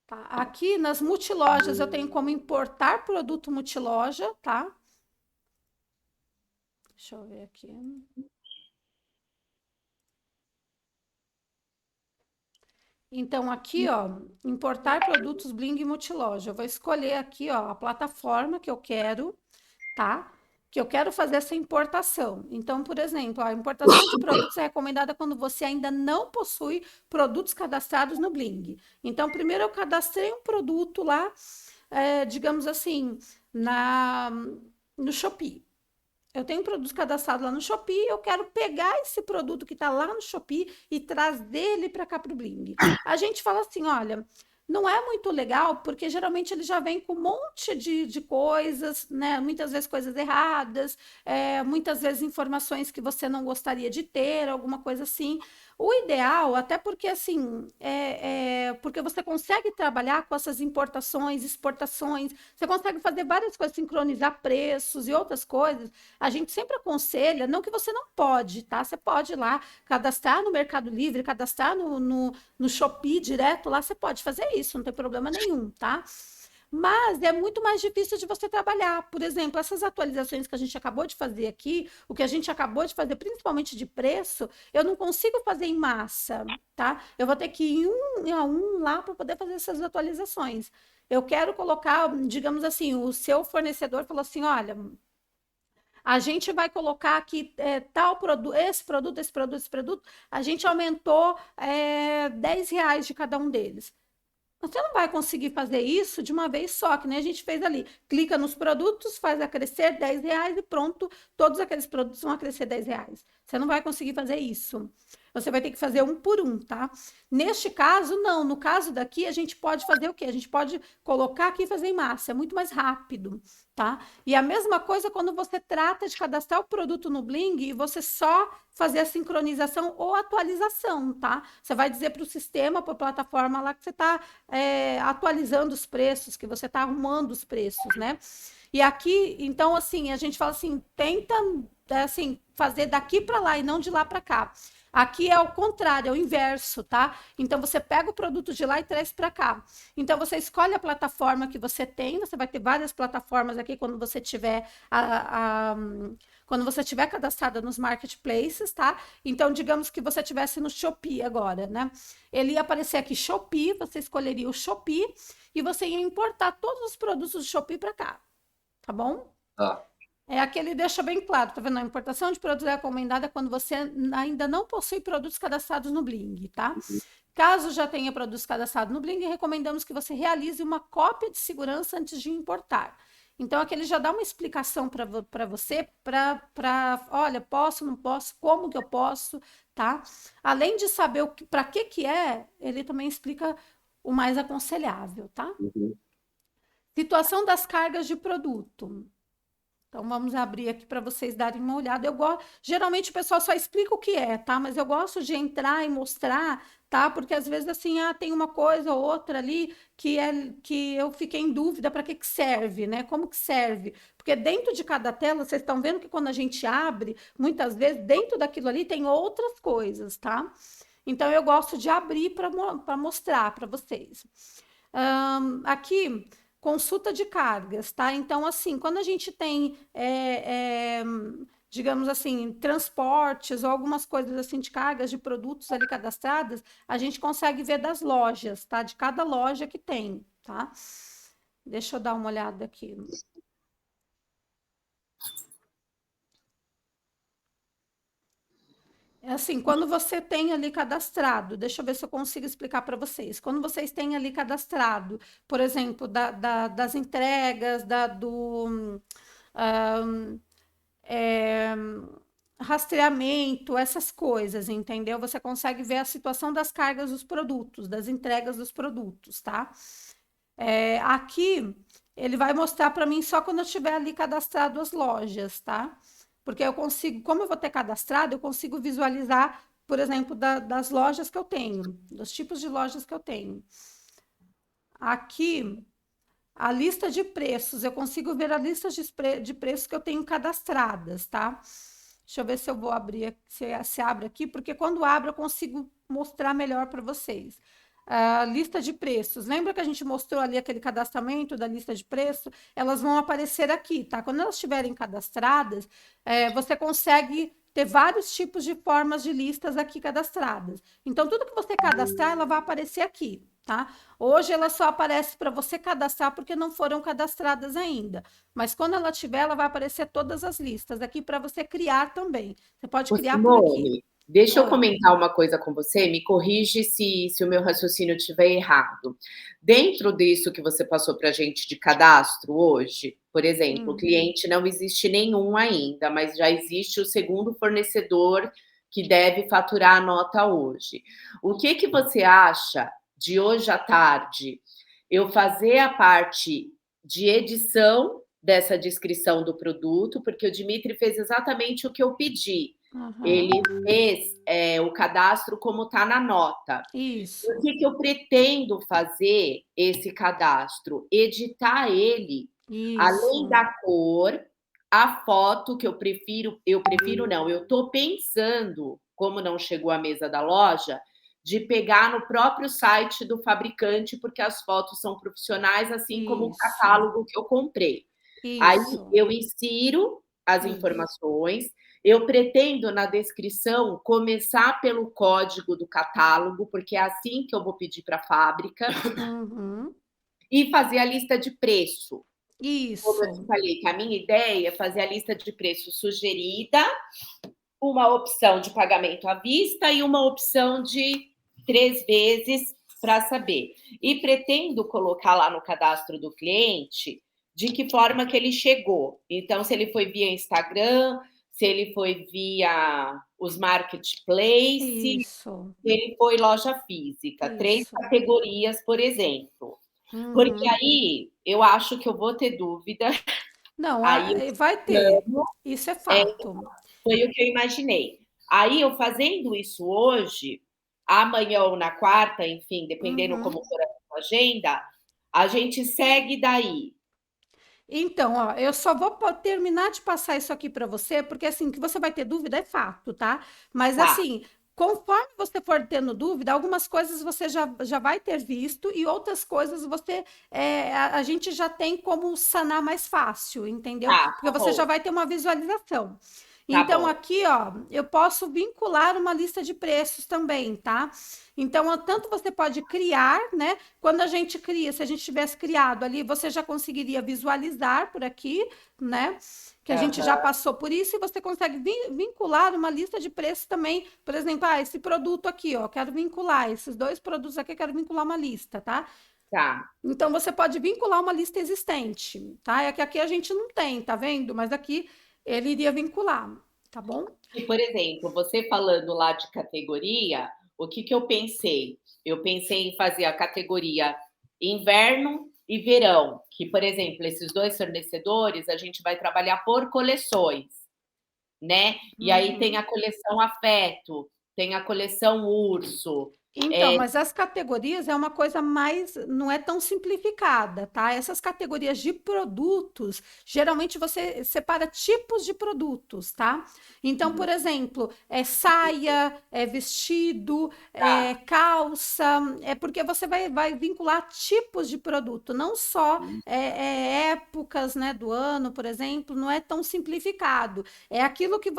Tá. Aqui nas multilojas eu tenho como importar produto multiloja, tá? Deixa eu ver aqui. Então, aqui, ó, importar produtos Bling multiloja. Eu vou escolher aqui, ó, a plataforma que eu quero, tá? Que eu quero fazer essa importação. Então, por exemplo, a importação de produtos é recomendada quando você ainda não possui produtos cadastrados no Bling. Então, primeiro eu cadastrei um produto lá, digamos assim, no Shopee. Eu tenho um produto cadastrado lá no Shopee, eu quero pegar esse produto que está lá no Shopee e trazer ele para cá para o Bling. A gente fala assim, olha, não é muito legal, porque geralmente ele já vem com um monte de coisas, né? Muitas vezes coisas erradas, muitas vezes informações que você não gostaria de ter, alguma coisa assim. O ideal, até porque assim, porque você consegue trabalhar com essas importações, exportações, você consegue fazer várias coisas, sincronizar preços e outras coisas. A gente sempre aconselha, não que você não pode, tá? Você pode ir lá cadastrar no Mercado Livre, cadastrar no Shopee direto, lá você pode fazer isso, não tem problema nenhum, tá? Mas é muito mais difícil de você trabalhar. Por exemplo, essas atualizações que a gente acabou de fazer aqui, o que a gente acabou de fazer, principalmente de preço, eu não consigo fazer em massa, tá? Eu vou ter que ir um a um lá para poder fazer essas atualizações. Eu quero colocar, digamos assim, o seu fornecedor falou assim: olha, a gente vai colocar aqui tal produto, esse produto, esse produto, esse produto, a gente aumentou R$ 10 de cada um deles. Você não vai conseguir fazer isso de uma vez só, que nem a gente fez ali. Clica nos produtos, faz a crescer R$ 10 e pronto, todos aqueles produtos vão a crescer R$ 10. Você não vai conseguir fazer isso. Você vai ter que fazer um por um, tá? Neste caso, não. No caso daqui, a gente pode fazer o quê? A gente pode colocar aqui e fazer em massa. É muito mais rápido, tá? E a mesma coisa quando você trata de cadastrar o produto no Bling e você só fazer a sincronização ou atualização, tá? Você vai dizer para o sistema, para a plataforma lá que você está atualizando os preços, que você está arrumando os preços, né? E aqui, então, assim, a gente fala assim, tenta, assim, fazer daqui para lá e não de lá para cá. Aqui é o contrário, é o inverso, tá? Então você pega o produto de lá e traz para cá. Então você escolhe a plataforma que você tem, você vai ter várias plataformas aqui quando você tiver quando você tiver cadastrada nos marketplaces, tá? Então, digamos que você tivesse no Shopee agora, né? Ele ia aparecer aqui Shopee, você escolheria o Shopee e você ia importar todos os produtos do Shopee para cá, tá bom? Tá. Aqui ele deixa bem claro, tá vendo? A importação de produtos é recomendada quando você ainda não possui produtos cadastrados no Bling, tá? Caso já tenha produtos cadastrados no Bling, recomendamos que você realize uma cópia de segurança antes de importar. Então, aqui ele já dá uma explicação para você, olha, posso, não posso, como que eu posso, tá? Além de saber para que é, ele também explica o mais aconselhável, tá? Uhum. Situação das cargas de produto. Então vamos abrir aqui para vocês darem uma olhada. Eu gosto, geralmente o pessoal só explica o que é, tá? Mas eu gosto de entrar e mostrar, tá? Porque às vezes assim, tem uma coisa ou outra ali que eu fiquei em dúvida para que serve, né? Como que serve? Porque dentro de cada tela, vocês estão vendo que quando a gente abre, muitas vezes dentro daquilo ali tem outras coisas, tá? Então eu gosto de abrir para mostrar para vocês. Aqui, consulta de cargas, tá? Então, assim, quando a gente tem, digamos assim, transportes ou algumas coisas assim de cargas de produtos ali cadastradas, a gente consegue ver das lojas, tá? De cada loja que tem, tá? Deixa eu dar uma olhada aqui. É assim, quando você tem ali cadastrado, deixa eu ver se eu consigo explicar para vocês. Quando vocês têm ali cadastrado, por exemplo, das entregas, ahn, é, rastreamento, essas coisas, entendeu? Você consegue ver a situação das cargas dos produtos, das entregas dos produtos, tá? Aqui ele vai mostrar para mim só quando eu tiver ali cadastrado as lojas, tá? Porque eu consigo, como eu vou ter cadastrado, eu consigo visualizar, por exemplo, das lojas que eu tenho, dos tipos de lojas que eu tenho. Aqui, a lista de preços, eu consigo ver a lista de preços que eu tenho cadastradas, tá? Deixa eu ver se eu vou abrir, se abre aqui, porque quando abre eu consigo mostrar melhor para vocês. A lista de preços. Lembra que a gente mostrou ali aquele cadastramento da lista de preço? Elas vão aparecer aqui, tá? Quando elas estiverem cadastradas, você consegue ter vários tipos de formas de listas aqui cadastradas. Então, tudo que você cadastrar, ela vai aparecer aqui, tá? Hoje ela só aparece para você cadastrar porque não foram cadastradas ainda. Mas quando ela tiver, ela vai aparecer todas as listas aqui para você criar também. Você pode Ô, criar por aqui. Simone, deixa eu Oi. comentar uma coisa com você, me corrige se o meu raciocínio estiver errado. Dentro disso que você passou para a gente de cadastro hoje, por exemplo, o Hum. cliente não existe nenhum ainda, mas já existe o segundo fornecedor que deve faturar a nota hoje. O que você acha de hoje à tarde eu fazer a parte de edição dessa descrição do produto, porque o Dimitri fez exatamente o que eu pedi. Aham. Ele fez o cadastro como está na nota. O Isso. que eu pretendo fazer esse cadastro? Editar ele, além Isso. da cor, a foto que eu prefiro não, eu estou pensando, como não chegou à mesa da loja, de pegar no próprio site do fabricante, porque as fotos são profissionais, assim como o Isso. catálogo que eu comprei. Aí Isso. eu insiro as Isso. informações, eu pretendo na descrição começar pelo código do catálogo, porque é assim que eu vou pedir para a fábrica, Uhum. e fazer a lista de preço. Como eu te Isso. falei, que a minha ideia é fazer a lista de preço sugerida, uma opção de pagamento à vista e uma opção de 3 vezes para saber. E pretendo colocar lá no cadastro do cliente de que forma que ele chegou. Então, se ele foi via Instagram, se ele foi via os marketplaces, se Isso. ele foi loja física. 3 Isso. categorias, por exemplo. Porque Uhum. aí eu acho que eu vou ter dúvida, Não, aí vai ter. Isso é fato. foi o que eu imaginei. Aí, eu fazendo isso hoje, amanhã ou na quarta, enfim, dependendo Uhum. como for a sua agenda, a gente segue daí. Então, ó, eu só vou terminar de passar isso aqui para você, porque assim, que você vai ter dúvida é fato, tá? Mas Tá, assim, conforme você for tendo dúvida, algumas coisas você já vai ter visto e outras coisas a gente já tem como sanar mais fácil, entendeu? Porque tá você já bom, vai ter uma visualização. tá Então, bom. aqui, ó, eu posso vincular uma lista de preços também, tá? Então, tanto você pode criar, né? Quando a gente cria, se a gente tivesse criado ali, você já conseguiria visualizar por aqui, né? Que a gente já Aham, passou por isso, e você consegue vincular uma lista de preços também. Por exemplo, esse produto aqui, ó, quero vincular, esses dois produtos aqui, quero vincular uma lista, tá? tá. Então, você pode vincular uma lista existente, tá? É que aqui a gente não tem, tá vendo? Mas aqui ele iria vincular, tá bom? E, por exemplo, você falando lá de categoria, o que eu pensei? Eu pensei em fazer a categoria inverno, e verão, que, por exemplo, esses 2 fornecedores, a gente vai trabalhar por coleções, né? E aí tem Uhum. a coleção Afeto, tem a coleção Urso. Então, mas as categorias é uma coisa mais, não é tão simplificada, tá? Essas categorias de produtos, geralmente você separa tipos de produtos, tá? Então, por exemplo, é saia, é vestido, é Tá. calça, é porque você vai vincular tipos de produto, não só épocas, né, do ano, por exemplo, não é tão simplificado. É aquilo que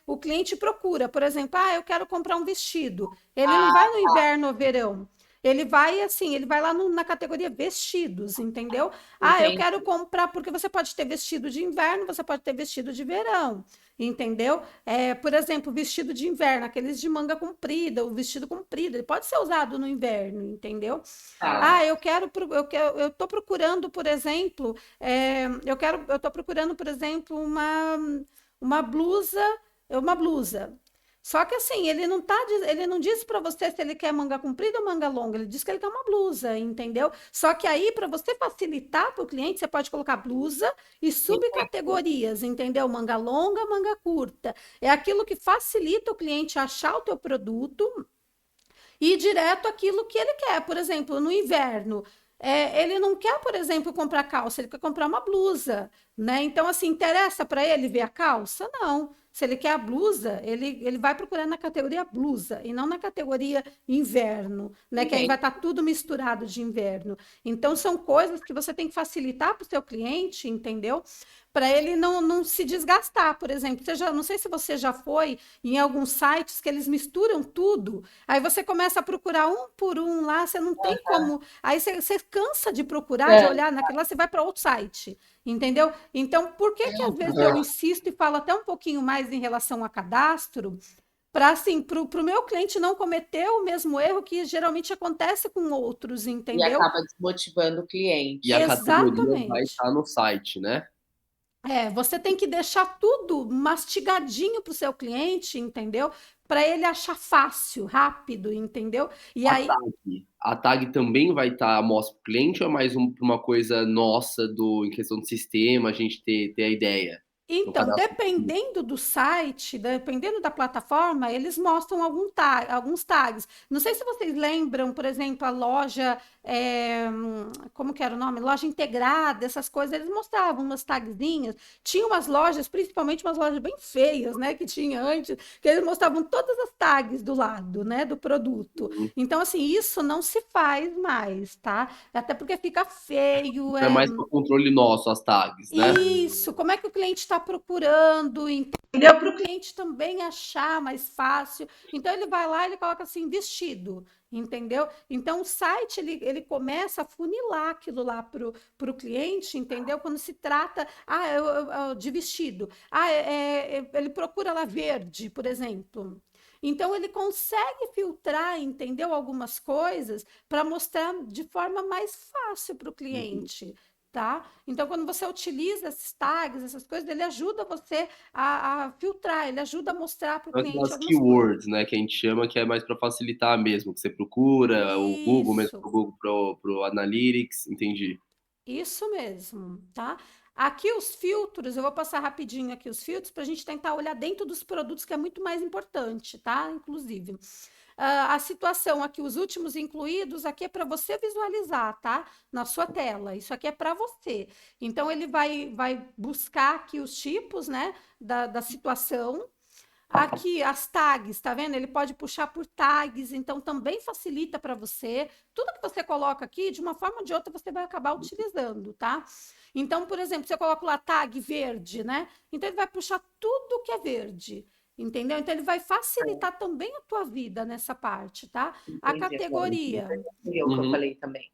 o cliente procura. Por exemplo, eu quero comprar um vestido. Ele não vai Ah, no inverno ou verão. Ele vai assim, ele vai lá na categoria vestidos, entendeu? Eu entendi. quero comprar, porque você pode ter vestido de inverno, você pode ter vestido de verão, entendeu? Por exemplo, vestido de inverno, aqueles de manga comprida, o vestido comprido, ele pode ser usado no inverno, entendeu? Tá. Eu tô procurando, por exemplo, eu tô procurando, por exemplo, uma blusa, uma blusa. Só que assim, ele não diz para você se ele quer manga comprida ou manga longa, ele diz que ele quer uma blusa, entendeu? Só que aí, para você facilitar para o cliente, você pode colocar blusa e subcategorias, entendeu? Manga longa, manga curta. É aquilo que facilita o cliente achar o teu produto e ir direto aquilo que ele quer. Por exemplo, no inverno, ele não quer, por exemplo, comprar calça, ele quer comprar uma blusa, né? Então, assim, interessa para ele ver a calça? Não. Se ele quer a blusa, ele vai procurar na categoria blusa e não na categoria inverno, né? Que aí vai Entendi. estar tudo misturado de inverno. Então, são coisas que você tem que facilitar para o seu cliente, entendeu? Para ele não se desgastar, por exemplo. Não sei se você já foi em alguns sites que eles misturam tudo. Aí você começa a procurar um por um lá, você não tem como. Aí você cansa de procurar, de É. olhar naquilo lá, você vai para outro site, entendeu? Então, por que que às vezes eu insisto e falo até um pouquinho mais em relação a cadastro, para assim, para o meu cliente não cometer o mesmo erro que geralmente acontece com outros, E entendeu? acaba desmotivando o E a cliente. categoria vai Exatamente. estar no site, né? Você tem que deixar tudo mastigadinho para o seu cliente, entendeu? Para ele achar fácil, rápido, entendeu? E A aí, tag. A tag também vai estar à mostra para o cliente ou é mais uma coisa nossa em questão de sistema, a gente ter a ideia no então, cadastro? dependendo do site, dependendo da plataforma, eles mostram alguns tags. Não sei se vocês lembram, por exemplo, a loja, como que era o nome? Loja integrada, essas coisas, eles mostravam umas tagzinhas. Tinha umas lojas, principalmente umas lojas bem feias, né, que tinha antes, que eles mostravam todas as tags do lado, né, do produto. Então, assim, isso não se faz mais, tá? Até porque fica feio, É mais para controle nosso, as tags, né? isso, como é que o cliente está procurando, entendeu? Para o cliente também achar mais fácil. Então, ele vai lá, ele coloca assim, vestido, entendeu? Então, o site, ele começa a funilar aquilo lá para o cliente, entendeu? Quando se trata de vestido. Ele procura lá verde, por exemplo. Então, ele consegue filtrar, entendeu? Algumas coisas para mostrar de forma mais fácil para o cliente, tá? Então, quando você utiliza esses tags, essas coisas, ele ajuda você a filtrar, ele ajuda a mostrar para o São cliente aquelas algumas coisas. keywords, né, que a gente chama, que é mais para facilitar mesmo, que você procura, o Google mesmo, Isso, o Google pro Analytics, entendi. isso mesmo, tá? Aqui os filtros, eu vou passar rapidinho aqui os filtros para a gente tentar olhar dentro dos produtos, que é muito mais importante, tá? Inclusive. A situação aqui, os últimos incluídos, aqui é para você visualizar, tá? Na sua tela. Isso aqui é para você. Então, ele vai buscar aqui os tipos, né? Da situação. Aqui, as tags, tá vendo? Ele pode puxar por tags, então também facilita para você. Tudo que você coloca aqui, de uma forma ou de outra, você vai acabar utilizando, tá? Então, por exemplo, você coloca lá tag verde, né? Então, ele vai puxar tudo que é verde. Entendeu? Então, ele vai facilitar também a tua vida nessa parte, tá? A Entendi. Agora, categoria. fui eu que eu Uhum. falei também.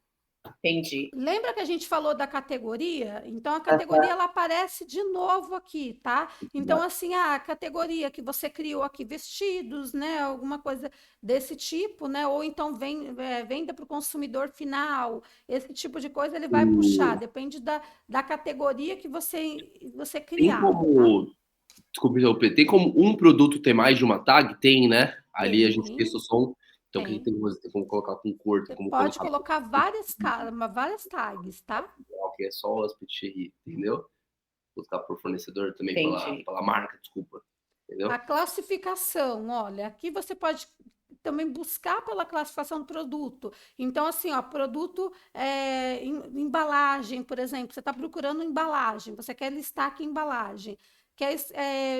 Entendi. Lembra que a gente falou da categoria? Então, a categoria Aham. ela aparece de novo aqui, tá? Então, assim, a categoria que você criou aqui, vestidos, né? Alguma coisa desse tipo, né? Ou então venda para o consumidor final, esse tipo de coisa ele vai puxar, O- depende da categoria que você Tem criar, tá? como, desculpa interromper, tem como um produto ter mais de uma tag? Tem, né? Ali a gente Tem. pensou só um. Então, o que Tem. tem coisa, tem como colocar com cor, tem Você como pode colocar colocar várias tags, tá? que é só o Hosped, entendeu? Buscar por fornecedor também, Entendi. pela marca, desculpa. A Entendeu? classificação, olha, aqui você pode também buscar pela classificação do produto. Então, assim, ó, produto, embalagem, por exemplo, você está procurando embalagem, você quer listar aqui embalagem. Quer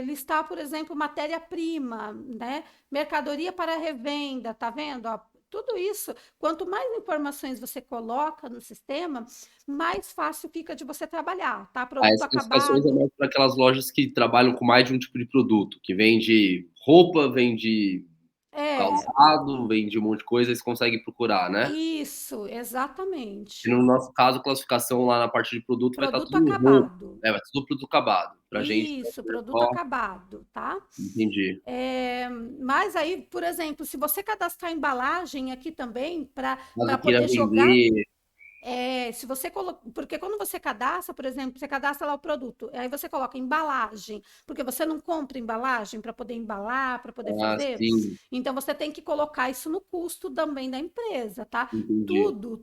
listar, por exemplo, matéria-prima, né? Mercadoria para revenda, tá vendo? Ó, tudo isso, quanto mais informações você coloca no sistema, mais fácil fica de você trabalhar, tá? Produto As classificações é acabado. mais para aquelas lojas que trabalham com mais de um tipo de produto, que vende roupa, vende É, calçado, vende um monte de coisa, eles conseguem procurar, né? isso, E exatamente. no nosso caso, classificação lá na parte de produto vai estar Produto tudo roupa, acabado. vai tudo produto acabado. Pra gente, vai Isso, ser produto só, acabado, tá? entendi. Mas aí, por exemplo, se você cadastrar embalagem aqui também, para Caso queira poder jogar. vender, Se você coloca, porque quando você cadastra, por exemplo, você cadastra lá o produto, aí você coloca embalagem, porque você não compra embalagem para poder embalar, para poder fazer, sim, então você tem que colocar isso no custo também da empresa, tá? entendi.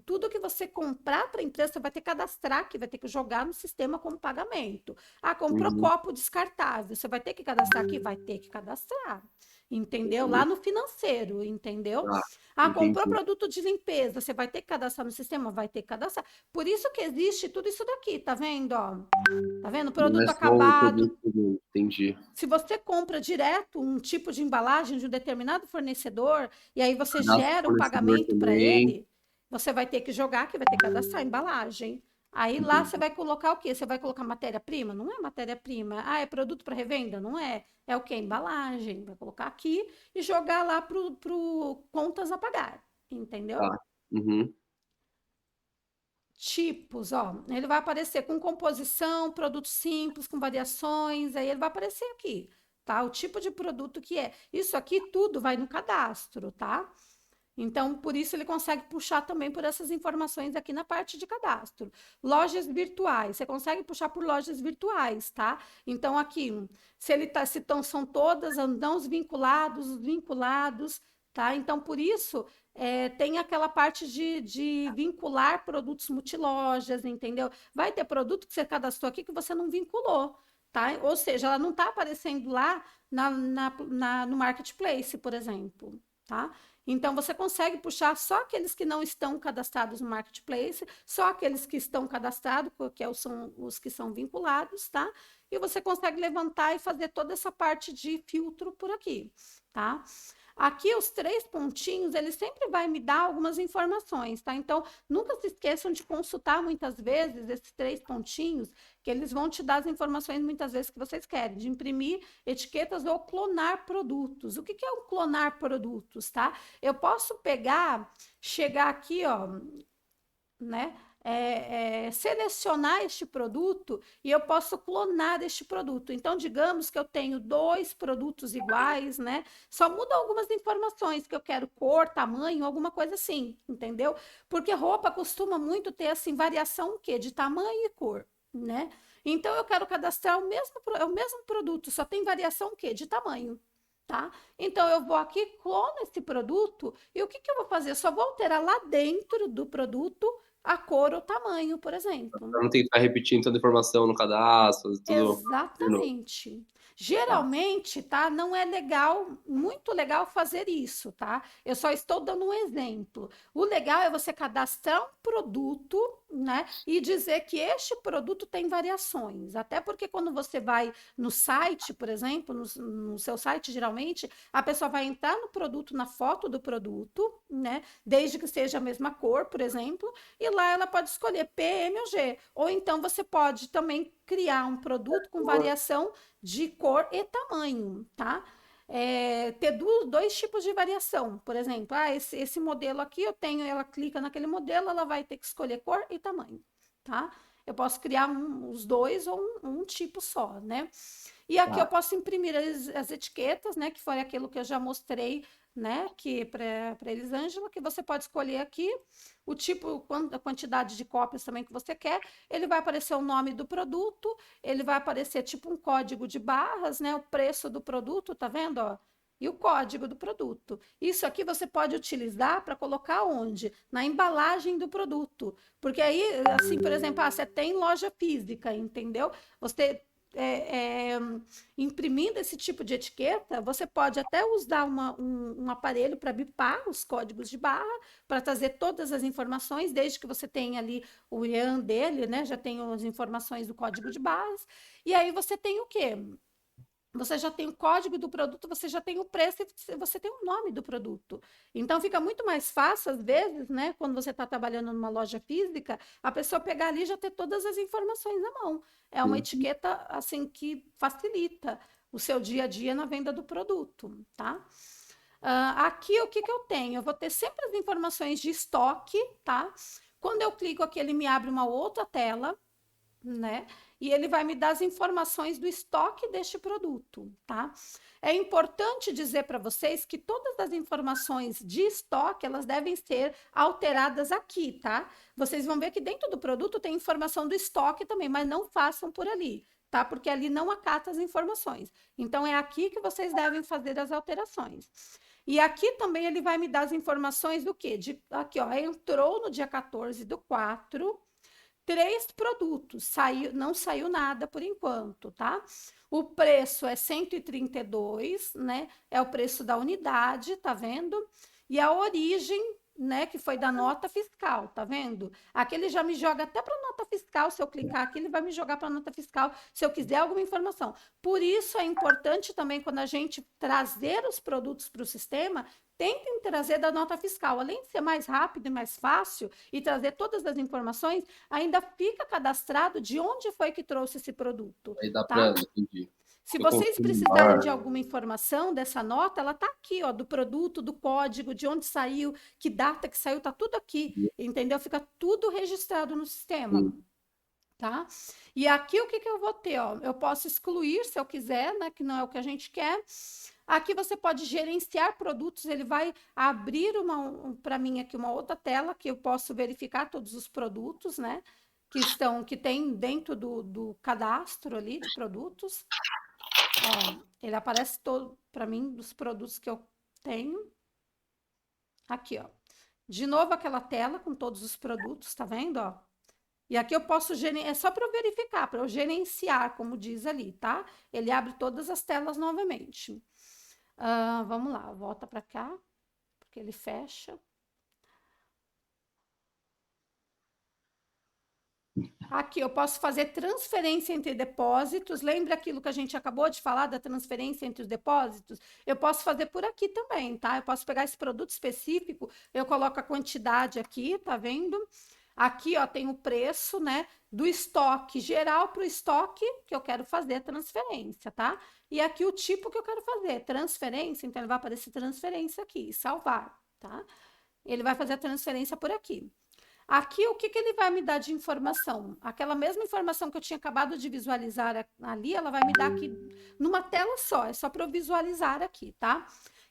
Tudo que você comprar para a empresa, você vai ter que cadastrar, que vai ter que jogar no sistema como pagamento. Ah, comprou Uhum, copo descartável, você vai ter que cadastrar aqui? Vai ter que cadastrar, entendeu? Lá no financeiro, entendeu? tá, Ah, comprou entendi. produto de limpeza, você vai ter que cadastrar no sistema? Vai ter que cadastrar. Por isso que existe tudo isso daqui, tá vendo? Ó? Tá vendo? Não é Produto só um acabado. produto, entendi. Se você compra direto um tipo de embalagem de um determinado fornecedor e aí você Cadastro gera o fornecedor pagamento para também, ele, você vai ter que jogar que vai ter que cadastrar a embalagem. Aí lá você entendi. vai colocar o quê? Você vai colocar matéria-prima? Não é matéria-prima. Ah, é produto para revenda? Não é. É o quê? Embalagem. Vai colocar aqui e jogar lá pro contas a pagar. Entendeu? Tá. Uhum. Tipos, ó, ele vai aparecer com composição, produto simples, com variações, aí ele vai aparecer aqui, tá? O tipo de produto que é. Isso aqui tudo vai no cadastro, tá? Então, por isso ele consegue puxar também por essas informações aqui na parte de cadastro. Lojas virtuais, você consegue puxar por lojas virtuais, tá? Então, aqui, se ele tá, se tão, são todas, não os vinculados, tá? Então, por isso, tem aquela parte de vincular produtos multilojas, entendeu? Vai ter produto que você cadastrou aqui que você não vinculou, tá? Ou seja, ela não está aparecendo lá no marketplace, por exemplo, tá? Então, você consegue puxar só aqueles que não estão cadastrados no marketplace, só aqueles que estão cadastrados, são os que são vinculados, tá? E você consegue levantar e fazer toda essa parte de filtro por aqui, tá? Aqui, os três pontinhos, ele sempre vai me dar algumas informações, tá? Então, nunca se esqueçam de consultar muitas vezes esses três pontinhos, que eles vão te dar as informações muitas vezes que vocês querem, de imprimir etiquetas ou clonar produtos. O que é um clonar produtos, tá? Eu posso pegar, chegar aqui, ó, né? Selecionar este produto e eu posso clonar este produto. Então, digamos que eu tenho dois produtos iguais, né? Só muda algumas informações que eu quero, cor, tamanho, alguma coisa assim, entendeu? Porque roupa costuma muito ter assim variação o quê? De tamanho e cor, né? Então eu quero cadastrar o mesmo produto, só tem variação o quê? De tamanho. Tá? Então eu vou aqui, clono esse produto e o que, que eu vou fazer? Eu só vou alterar lá dentro do produto a cor ou tamanho, por exemplo. Pra não ter que ficar repetindo toda a informação no cadastro, tudo de novo. Exatamente. Tá. Geralmente, tá? Não é legal, muito legal fazer isso, tá? Eu só estou dando um exemplo. O legal é você cadastrar um produto, né? E dizer que este produto tem variações. Até porque quando você vai no site, por exemplo, no seu site, geralmente, a pessoa vai entrar no produto, na foto do produto, né? Desde que seja a mesma cor, por exemplo, e lá ela pode escolher PM ou G. Ou então você pode também criar um produto com variação de cor e tamanho, tá? Ter dois tipos de variação, por exemplo, esse modelo aqui eu tenho, ela clica naquele modelo, ela vai ter que escolher cor e tamanho, tá? Eu posso criar os dois ou um tipo só, né? E aqui eu Tá. posso imprimir as etiquetas, né? Que foi aquilo que eu já mostrei, né? Que para Elisângela, que você pode escolher aqui o tipo, a quantidade de cópias também que você quer. Ele vai aparecer o nome do produto, ele vai aparecer tipo um código de barras, né? O preço do produto, tá vendo? Ó? e o código do produto. Isso aqui você pode utilizar para colocar onde? Na embalagem do produto. Porque aí, assim, por exemplo, você tem loja física, entendeu? Você imprimindo esse tipo de etiqueta, você pode até usar um aparelho para bipar os códigos de barra, para trazer todas as informações, desde que você tenha ali o IAN dele, né? Já tem as informações do código de barras. E aí você tem o quê? Você já tem o código do produto, você já tem o preço e você tem o nome do produto. Então fica muito mais fácil, às vezes, né, quando você está trabalhando numa loja física, a pessoa pegar ali e já ter todas as informações na mão. É uma etiqueta assim que facilita o seu dia a dia na venda do produto, tá? Aqui o que, que eu tenho? Eu vou ter sempre as informações de estoque, tá? Quando eu clico aqui, ele me abre uma outra tela, né? E ele vai me dar as informações do estoque deste produto, tá? É importante dizer para vocês que todas as informações de estoque, elas devem ser alteradas aqui, tá? Vocês vão ver que dentro do produto tem informação do estoque também, mas não façam por ali, tá? Porque ali não acata as informações. Então, é aqui que vocês devem fazer as alterações. E aqui também ele vai me dar as informações do quê? Aqui, ó, entrou no dia 14/4, 3 produtos, não saiu nada por enquanto, tá? O preço é 132, né? É o preço da unidade, tá vendo? E a origem, né, que foi da nota fiscal, tá vendo? Aqui ele já me joga até para nota fiscal, se eu clicar aqui, ele vai me jogar para nota fiscal, se eu quiser alguma informação. Por isso é importante também, quando a gente trazer os produtos para o sistema, tentem trazer da nota fiscal. Além de ser mais rápido e mais fácil e trazer todas as informações, ainda fica cadastrado de onde foi que trouxe esse produto. Aí dá tá? para, entendi. Se vocês precisarem de alguma informação dessa nota, ela está aqui, ó, do produto, do código, de onde saiu, que data que saiu, tá tudo aqui, entendeu? Fica tudo registrado no sistema. Tá? E aqui o que, que eu vou ter? Ó? Eu posso excluir se eu quiser, né? Que não é o que a gente quer. Aqui você pode gerenciar produtos, ele vai abrir para mim aqui uma outra tela que eu posso verificar todos os produtos, né? Que tem dentro do cadastro ali de produtos. Ó, ele aparece todo para mim dos produtos que eu tenho. Aqui, ó. De novo aquela tela com todos os produtos, tá vendo, ó? E aqui eu posso é só para eu verificar, para eu gerenciar, como diz ali, tá? Ele abre todas as telas novamente. Vamos lá, volta para cá, porque ele fecha. Aqui eu posso fazer transferência entre depósitos. Lembra aquilo que a gente acabou de falar da transferência entre os depósitos? Eu posso fazer por aqui também, tá? Eu posso pegar esse produto específico, eu coloco a quantidade aqui, tá vendo? Aqui, ó, tem o preço, né, do estoque geral para o estoque que eu quero fazer a transferência, tá? E aqui o tipo que eu quero fazer, transferência, então ele vai aparecer transferência aqui, salvar, tá? Ele vai fazer a transferência por aqui. Aqui, o que, que ele vai me dar de informação? Aquela mesma informação que eu tinha acabado de visualizar ali, ela vai me dar aqui numa tela só, é só para eu visualizar aqui, tá?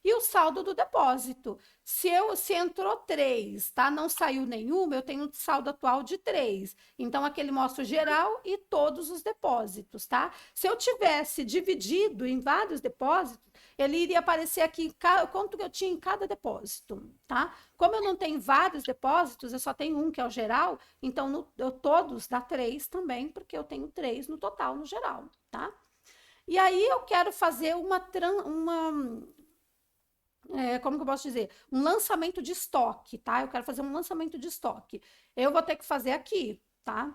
E o saldo do depósito. Se entrou 3, tá? Não saiu nenhuma, eu tenho saldo atual de 3. Então, aqui ele mostra o geral e todos os depósitos, tá? Se eu tivesse dividido em vários depósitos, ele iria aparecer aqui quanto que eu tinha em cada depósito, tá? Como eu não tenho vários depósitos, eu só tenho um, que é o geral, então todos dá 3 também, porque eu tenho 3 no total, no geral, tá? E aí eu quero fazer como que eu posso dizer? Um lançamento de estoque, tá? Eu quero fazer um lançamento de estoque. Eu vou ter que fazer aqui, tá?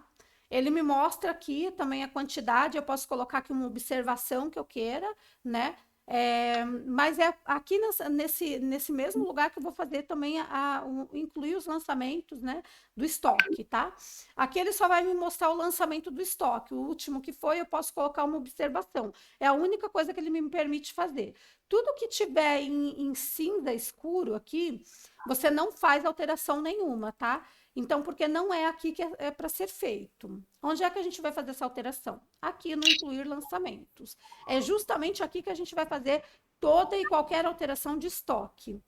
Ele me mostra aqui também a quantidade, eu posso colocar aqui uma observação que eu queira, né? Mas é aqui nesse mesmo lugar que eu vou fazer também incluir os lançamentos, né, do estoque, tá? Aqui ele só vai me mostrar o lançamento do estoque. O último que foi, eu posso colocar uma observação. É a única coisa que ele me permite fazer. Tudo que tiver em cinza escuro aqui, você não faz alteração nenhuma, tá? Então, porque não é aqui que é para ser feito. Onde é que a gente vai fazer essa alteração? Aqui no incluir lançamentos. É justamente aqui que a gente vai fazer toda e qualquer alteração de estoque.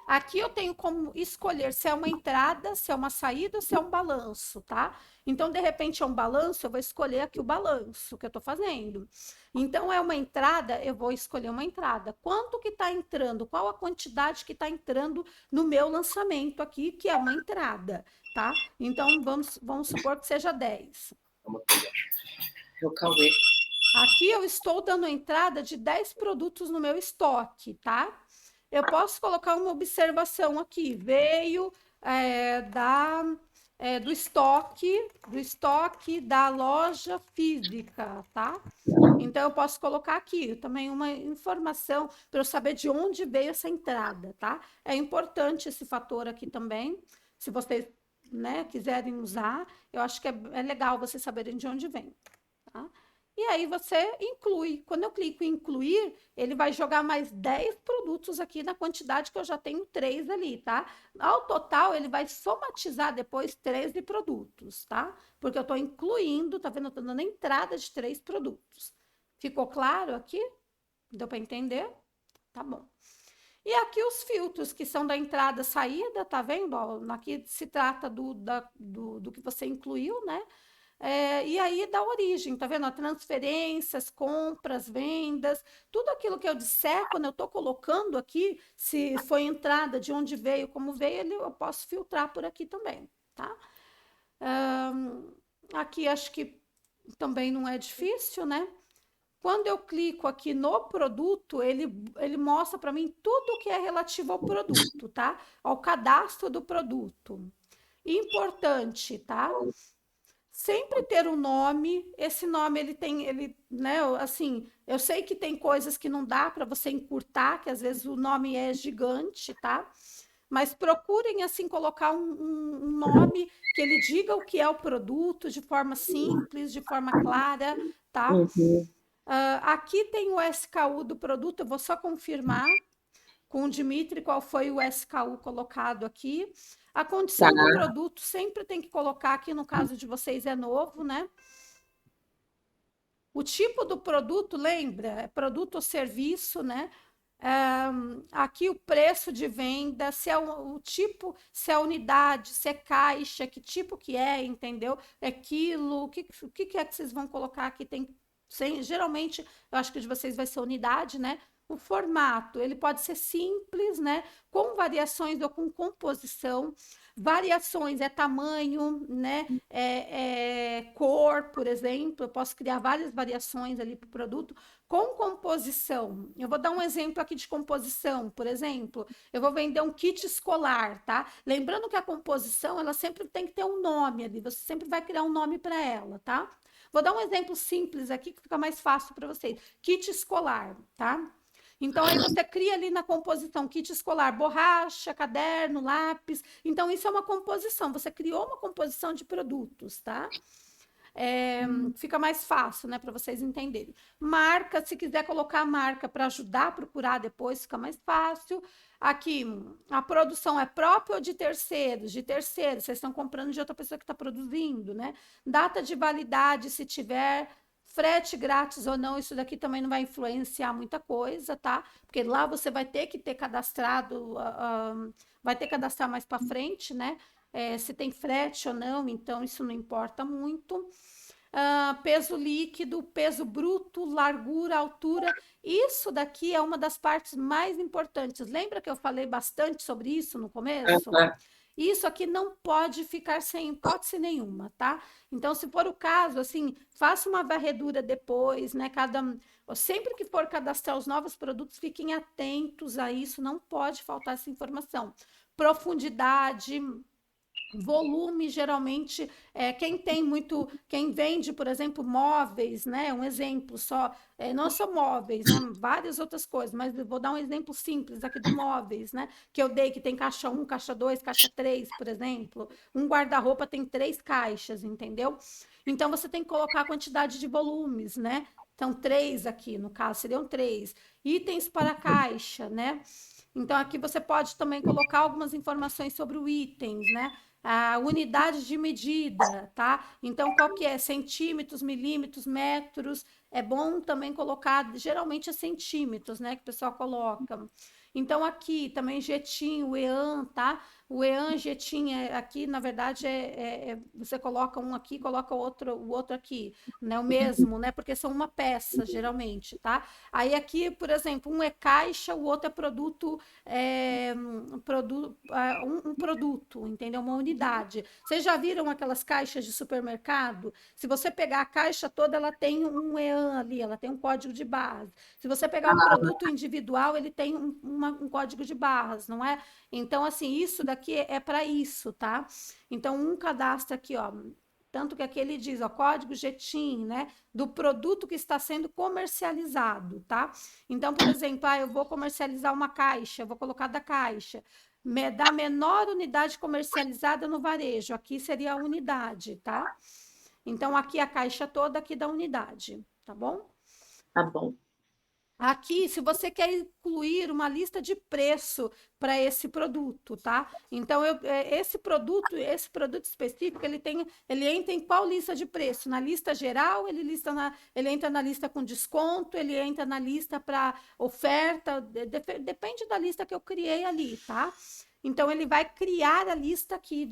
Aqui eu tenho como escolher se é uma entrada, se é uma saída ou se é um balanço, tá? Então, de repente, é um balanço, eu vou escolher aqui o balanço que eu estou fazendo. Então, é uma entrada, eu vou escolher uma entrada. Quanto que está entrando? Qual a quantidade que está entrando no meu lançamento aqui, que é uma entrada, tá? Então, vamos supor que seja 10. O Cauê. Aqui eu estou dando entrada de 10 produtos no meu estoque, tá? Eu posso colocar uma observação aqui. Veio do estoque da loja física, tá? Então, eu posso colocar aqui também uma informação para eu saber de onde veio essa entrada, tá? É importante esse fator aqui também, se vocês, né, quiserem usar, eu acho que é legal vocês saberem de onde vem, tá? E aí você inclui. Quando eu clico em incluir, ele vai jogar mais 10 produtos aqui na quantidade que eu já tenho 3 ali, tá? Ao total, ele vai somatizar depois 13 produtos, tá? Porque eu estou incluindo, tá vendo? Eu estou dando entrada de 3 produtos. Ficou claro aqui? Deu para entender? Tá bom. E aqui os filtros, que são da entrada e saída, tá vendo? Ó, aqui se trata do que você incluiu, né? E aí da origem, tá vendo? Transferências, compras, vendas, tudo aquilo que eu disser, quando eu estou colocando aqui, se foi entrada, de onde veio, como veio, eu posso filtrar por aqui também, tá? Aqui acho que também não é difícil, né? Quando eu clico aqui no produto, ele mostra para mim tudo que é relativo ao produto, tá? Ao cadastro do produto. Importante, tá? Sempre ter um nome. Esse nome né, assim, eu sei que tem coisas que não dá para você encurtar, que às vezes o nome é gigante, tá? Mas procurem assim colocar um nome que ele diga o que é o produto de forma simples, de forma clara, tá? Uhum. Aqui tem o SKU do produto, eu vou só confirmar com o Dimitri qual foi o SKU colocado aqui. A Tá. condição do produto sempre tem que colocar aqui, no caso de vocês é novo, né? O tipo do produto, lembra? É produto ou serviço, né? Aqui o preço de venda, se é o tipo, se é unidade, se é caixa, que tipo que é, entendeu? É quilo, o que é que vocês vão colocar aqui? Geralmente, eu acho que de vocês vai ser unidade, né? O formato, ele pode ser simples, né? Com variações ou com composição. Variações é tamanho, né? Cor, por exemplo. Eu posso criar várias variações ali para o produto. Com composição, eu vou dar um exemplo aqui de composição, por exemplo, eu vou vender um kit escolar, tá? Lembrando que a composição, ela sempre tem que ter um nome ali, você sempre vai criar um nome para ela, tá? Vou dar um exemplo simples aqui que fica mais fácil para vocês. Kit escolar, tá? Então, aí você cria ali na composição kit escolar, borracha, caderno, lápis. Então, isso é uma composição. Você criou uma composição de produtos, tá? Fica mais fácil, né, para vocês entenderem. Marca, se quiser colocar a marca para ajudar a procurar depois, fica mais fácil. Aqui, a produção é própria ou de terceiros? De terceiros, vocês estão comprando de outra pessoa que está produzindo, né? Data de validade, se tiver. Frete grátis ou não, isso daqui também não vai influenciar muita coisa, tá? Porque lá você vai ter que ter cadastrado, vai ter que cadastrar mais para frente, né? Se tem frete ou não, então isso não importa muito. Peso líquido, peso bruto, largura, altura. Isso daqui é uma das partes mais importantes. Lembra que eu falei bastante sobre isso no começo? Isso aqui não pode ficar sem hipótese nenhuma, tá? Então, se for o caso, assim, faça uma varredura depois, né? Sempre que for cadastrar os novos produtos, fiquem atentos a isso, não pode faltar essa informação. Profundidade, volume, geralmente, quem vende, por exemplo, móveis, né? Um exemplo só, não só móveis, né? Várias outras coisas, mas eu vou dar um exemplo simples aqui do móveis, né? Que eu dei, que tem caixa 1, caixa 2, caixa 3, por exemplo. Um guarda-roupa tem 3 caixas, entendeu? Então, você tem que colocar a quantidade de volumes, né? Então, 3 aqui, no caso, seriam 3. Itens para caixa, né? Então, aqui você pode também colocar algumas informações sobre o itens, né? A unidade de medida, tá? Então, qual que é? Centímetros, milímetros, metros. É bom também colocar, geralmente é centímetros, né? Que o pessoal coloca. Então, aqui também Jetim, o EAN, tá? O EAN, Jetim, aqui, na verdade, você coloca um aqui, coloca o outro aqui, né? O mesmo, né? Porque são uma peça, geralmente, tá? Aí aqui, por exemplo, um é caixa, o outro é produto, um produto, entendeu? Uma unidade. Vocês já viram aquelas caixas de supermercado? Se você pegar a caixa toda, ela tem um EAN ali, ela tem um código de barras. Se você pegar um produto individual, ele tem um código de barras, não é? Então, assim, isso daqui é para isso, tá? Então, um cadastro aqui, ó. Tanto que aqui ele diz, ó, código GTIN, né? Do produto que está sendo comercializado, tá? Então, por exemplo, eu vou comercializar uma caixa, eu vou colocar da caixa. Da menor unidade comercializada no varejo, aqui seria a unidade, tá? Então, aqui a caixa toda aqui da unidade, tá bom? Tá bom. Aqui, se você quer incluir uma lista de preço para esse produto, tá? Então, esse produto específico, ele entra em qual lista de preço? Na lista geral, ele entra na lista com desconto, ele entra na lista para oferta, depende da lista que eu criei ali, tá? Então, ele vai criar a lista aqui,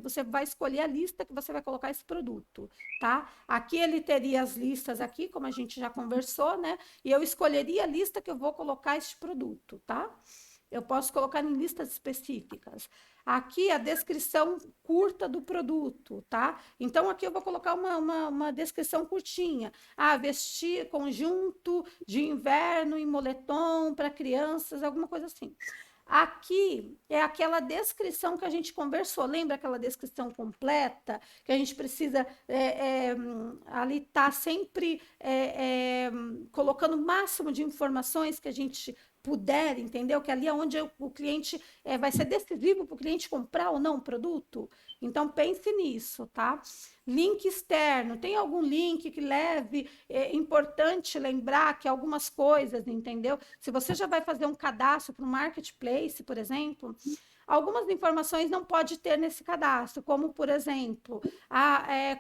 você vai escolher a lista que você vai colocar esse produto, tá? Aqui ele teria as listas aqui, como a gente já conversou, né? E eu escolheria a lista que eu vou colocar este produto, tá? Eu posso colocar em listas específicas. Aqui a descrição curta do produto, tá? Então, aqui eu vou colocar uma descrição curtinha. Vestir conjunto de inverno em moletom para crianças, alguma coisa assim. Aqui é aquela descrição que a gente conversou. Lembra aquela descrição completa que a gente precisa ali tá sempre colocando o máximo de informações que a gente puder, entendeu? Que ali é onde o cliente vai ser decisivo para o cliente comprar ou não o produto. Então pense nisso, tá? Link externo, tem algum link que leve? É importante lembrar que algumas coisas, entendeu? Se você já vai fazer um cadastro para o marketplace, por exemplo, algumas informações não pode ter nesse cadastro, como, por exemplo,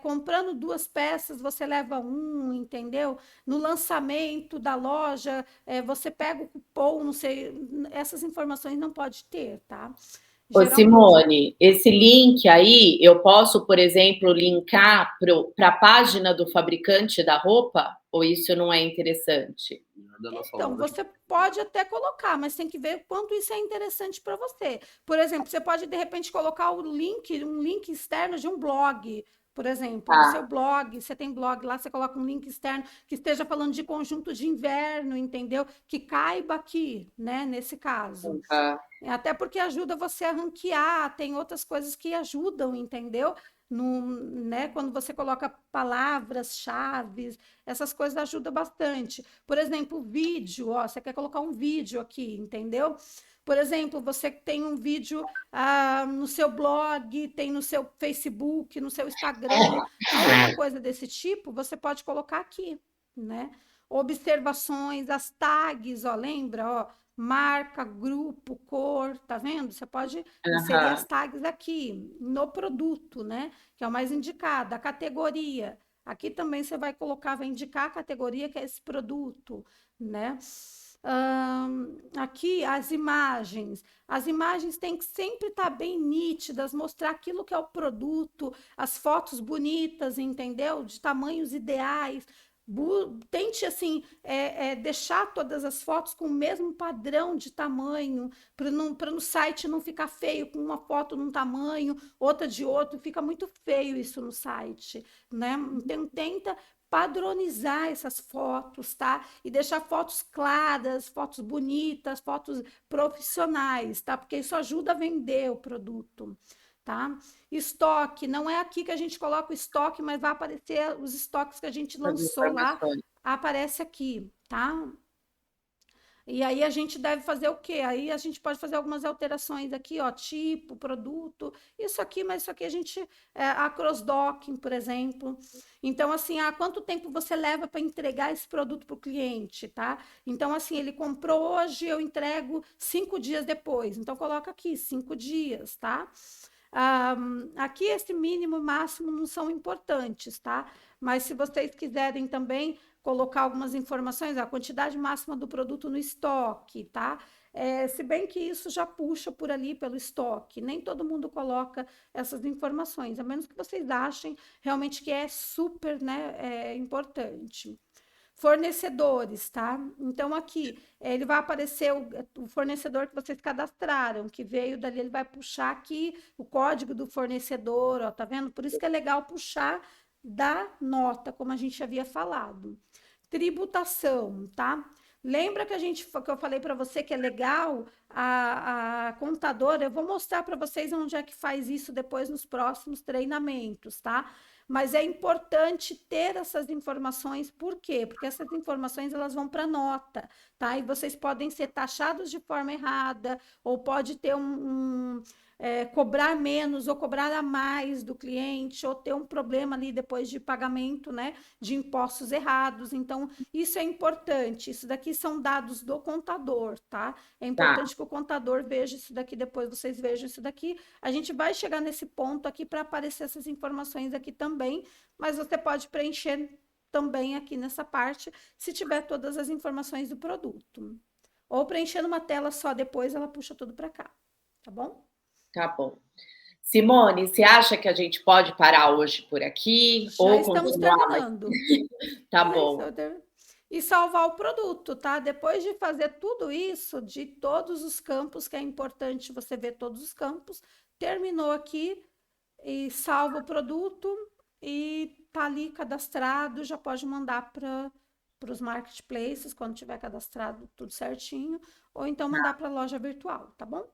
comprando 2 peças, você leva um, entendeu? No lançamento da loja, você pega o cupom, não sei, essas informações não pode ter, tá? Ô, Geralmente. Simone, esse link aí, eu posso, por exemplo, linkar para a página do fabricante da roupa? Ou isso não é interessante? Da nossa Então, loja. você pode até colocar, mas tem que ver quanto isso é interessante para você. Por exemplo, você pode, de repente, colocar um link externo de um blog, por exemplo, do seu Tá. blog. Você tem blog lá, você coloca um link externo que esteja falando de conjunto de inverno, entendeu? Que caiba aqui, né, nesse caso. Tá. Até porque ajuda você a ranquear, tem outras coisas que ajudam, entendeu? No, né, quando você coloca palavras-chave, essas coisas ajudam bastante. Por exemplo, vídeo, ó, você quer colocar um vídeo aqui, entendeu? Por exemplo, você tem um vídeo no seu blog, tem no seu Facebook, no seu Instagram, alguma coisa desse tipo, você pode colocar aqui, né? Observações, as tags, ó, lembra, ó, marca, grupo, cor, tá vendo? Você pode inserir as Aham. tags aqui no produto, né? Que é o mais indicado, a categoria. Aqui também você vai colocar, vai indicar a categoria que é esse produto, né? Aqui as imagens. As imagens têm que sempre estar bem nítidas, mostrar aquilo que é o produto, as fotos bonitas, entendeu? De tamanhos ideais. Tente assim deixar todas as fotos com o mesmo padrão de tamanho, para no site não ficar feio, com uma foto num tamanho, outra de outro, fica muito feio isso no site, né? Então tenta padronizar essas fotos, tá? E deixar fotos claras, fotos bonitas, fotos profissionais, tá? Porque isso ajuda a vender o produto, tá? Estoque, não é aqui que a gente coloca o estoque, mas vai aparecer os estoques que a gente As lançou lá, informações. aparece aqui, tá? E aí a gente deve fazer o quê? Aí a gente pode fazer algumas alterações aqui, ó, tipo, produto, isso aqui, mas isso aqui a gente, a cross-docking, por exemplo. Então, assim, quanto tempo você leva para entregar esse produto para o cliente, tá? Então, assim, ele comprou hoje, eu entrego 5 dias depois. Então, coloca aqui, 5 dias, tá? Aqui esse mínimo máximo não são importantes, tá? Mas se vocês quiserem também colocar algumas informações, a quantidade máxima do produto no estoque, tá? Se bem que isso já puxa por ali pelo estoque, nem todo mundo coloca essas informações, a menos que vocês achem realmente que é super, né, importante. Fornecedores, tá? Então, aqui, ele vai aparecer o fornecedor que vocês cadastraram, que veio dali, ele vai puxar aqui o código do fornecedor, ó, tá vendo? Por isso que é legal puxar da nota, como a gente havia falado. Tributação, tá? Lembra que eu falei para você que é legal a contadora? Eu vou mostrar para vocês onde é que faz isso depois nos próximos treinamentos, tá? Mas é importante ter essas informações, por quê? Porque essas informações elas vão para nota, tá? E vocês podem ser taxados de forma errada, ou pode ter cobrar menos ou cobrar a mais do cliente, ou ter um problema ali depois de pagamento, né, de impostos errados. Então, isso é importante. Isso daqui são dados do contador, tá? É Tá, importante que o contador veja isso daqui, depois vocês vejam isso daqui. A gente vai chegar nesse ponto aqui para aparecer essas informações aqui também, mas você pode preencher também aqui nessa parte, se tiver todas as informações do produto. Ou preencher numa tela só, depois ela puxa tudo para cá, tá bom? tá bom. Simone, você acha que a gente pode parar hoje por aqui Já ou estamos continuar mais? terminando. Tá Já bom, estamos terminando. E salvar o produto, tá? Depois de fazer tudo isso, de todos os campos, que é importante você ver todos os campos, terminou aqui e salva o produto e tá ali cadastrado, já pode mandar para os marketplaces quando tiver cadastrado tudo certinho, ou então mandar para a loja virtual, tá bom?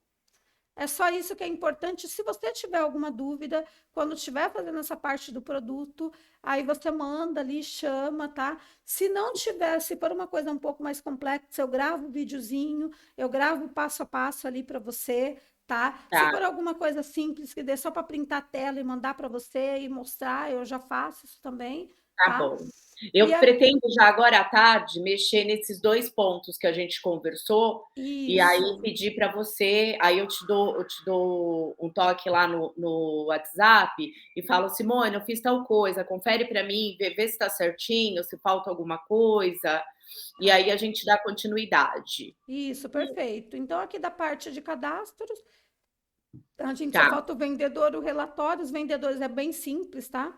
É só isso que é importante. Se você tiver alguma dúvida, quando estiver fazendo essa parte do produto, aí você manda ali, chama, tá? Se não tiver, se for uma coisa um pouco mais complexa, eu gravo um videozinho, eu gravo passo a passo ali para você, tá? Se tá. for alguma coisa simples, que dê só para printar a tela e mandar para você e mostrar, eu já faço isso também, Tá tá? bom. E Eu é pretendo já agora à tarde mexer nesses 2 pontos que a gente conversou, e aí isso. pedir para você, aí eu te dou um toque lá no WhatsApp e falo: "Simone, eu fiz tal coisa, confere para mim, vê se está certinho, se falta alguma coisa", e aí a gente dá continuidade. Isso, perfeito. Então, aqui da parte de cadastros, a gente só Tá, falta o vendedor, o relatório. Os vendedores é bem simples, tá?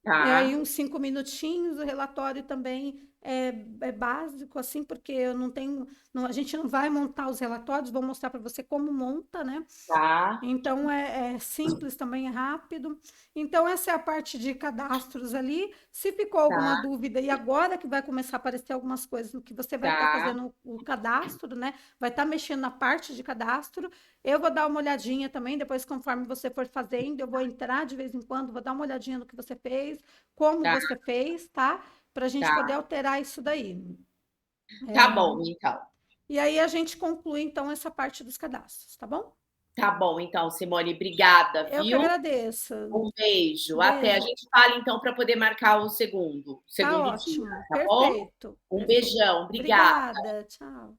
É aí tá, uns 5 minutinhos. O relatório também é básico, assim, porque eu não tenho, a gente não vai montar os relatórios, vou mostrar para você como monta, né? tá, Então, é simples também, é rápido. Então, essa é a parte de cadastros ali. Se ficou alguma tá, dúvida, e agora que vai começar a aparecer algumas coisas no que você vai estar tá, fazendo o cadastro, né? Vai estar mexendo na parte de cadastro. Eu vou dar uma olhadinha também, depois, conforme você for fazendo, eu vou entrar de vez em quando, vou dar uma olhadinha no que você fez, como tá, você fez, tá? Para a gente poder tá. alterar isso daí. Tá bom, então. E aí a gente conclui, então, essa parte dos cadastros, tá bom? Tá bom, então, Simone, obrigada, Eu que viu? agradeço. Um beijo. Até. A Beijo. gente fala então para poder marcar o Tá segundo dia, ótimo. tá bom? Perfeito. Um Perfeito. beijão. Obrigada. Obrigada. Tchau.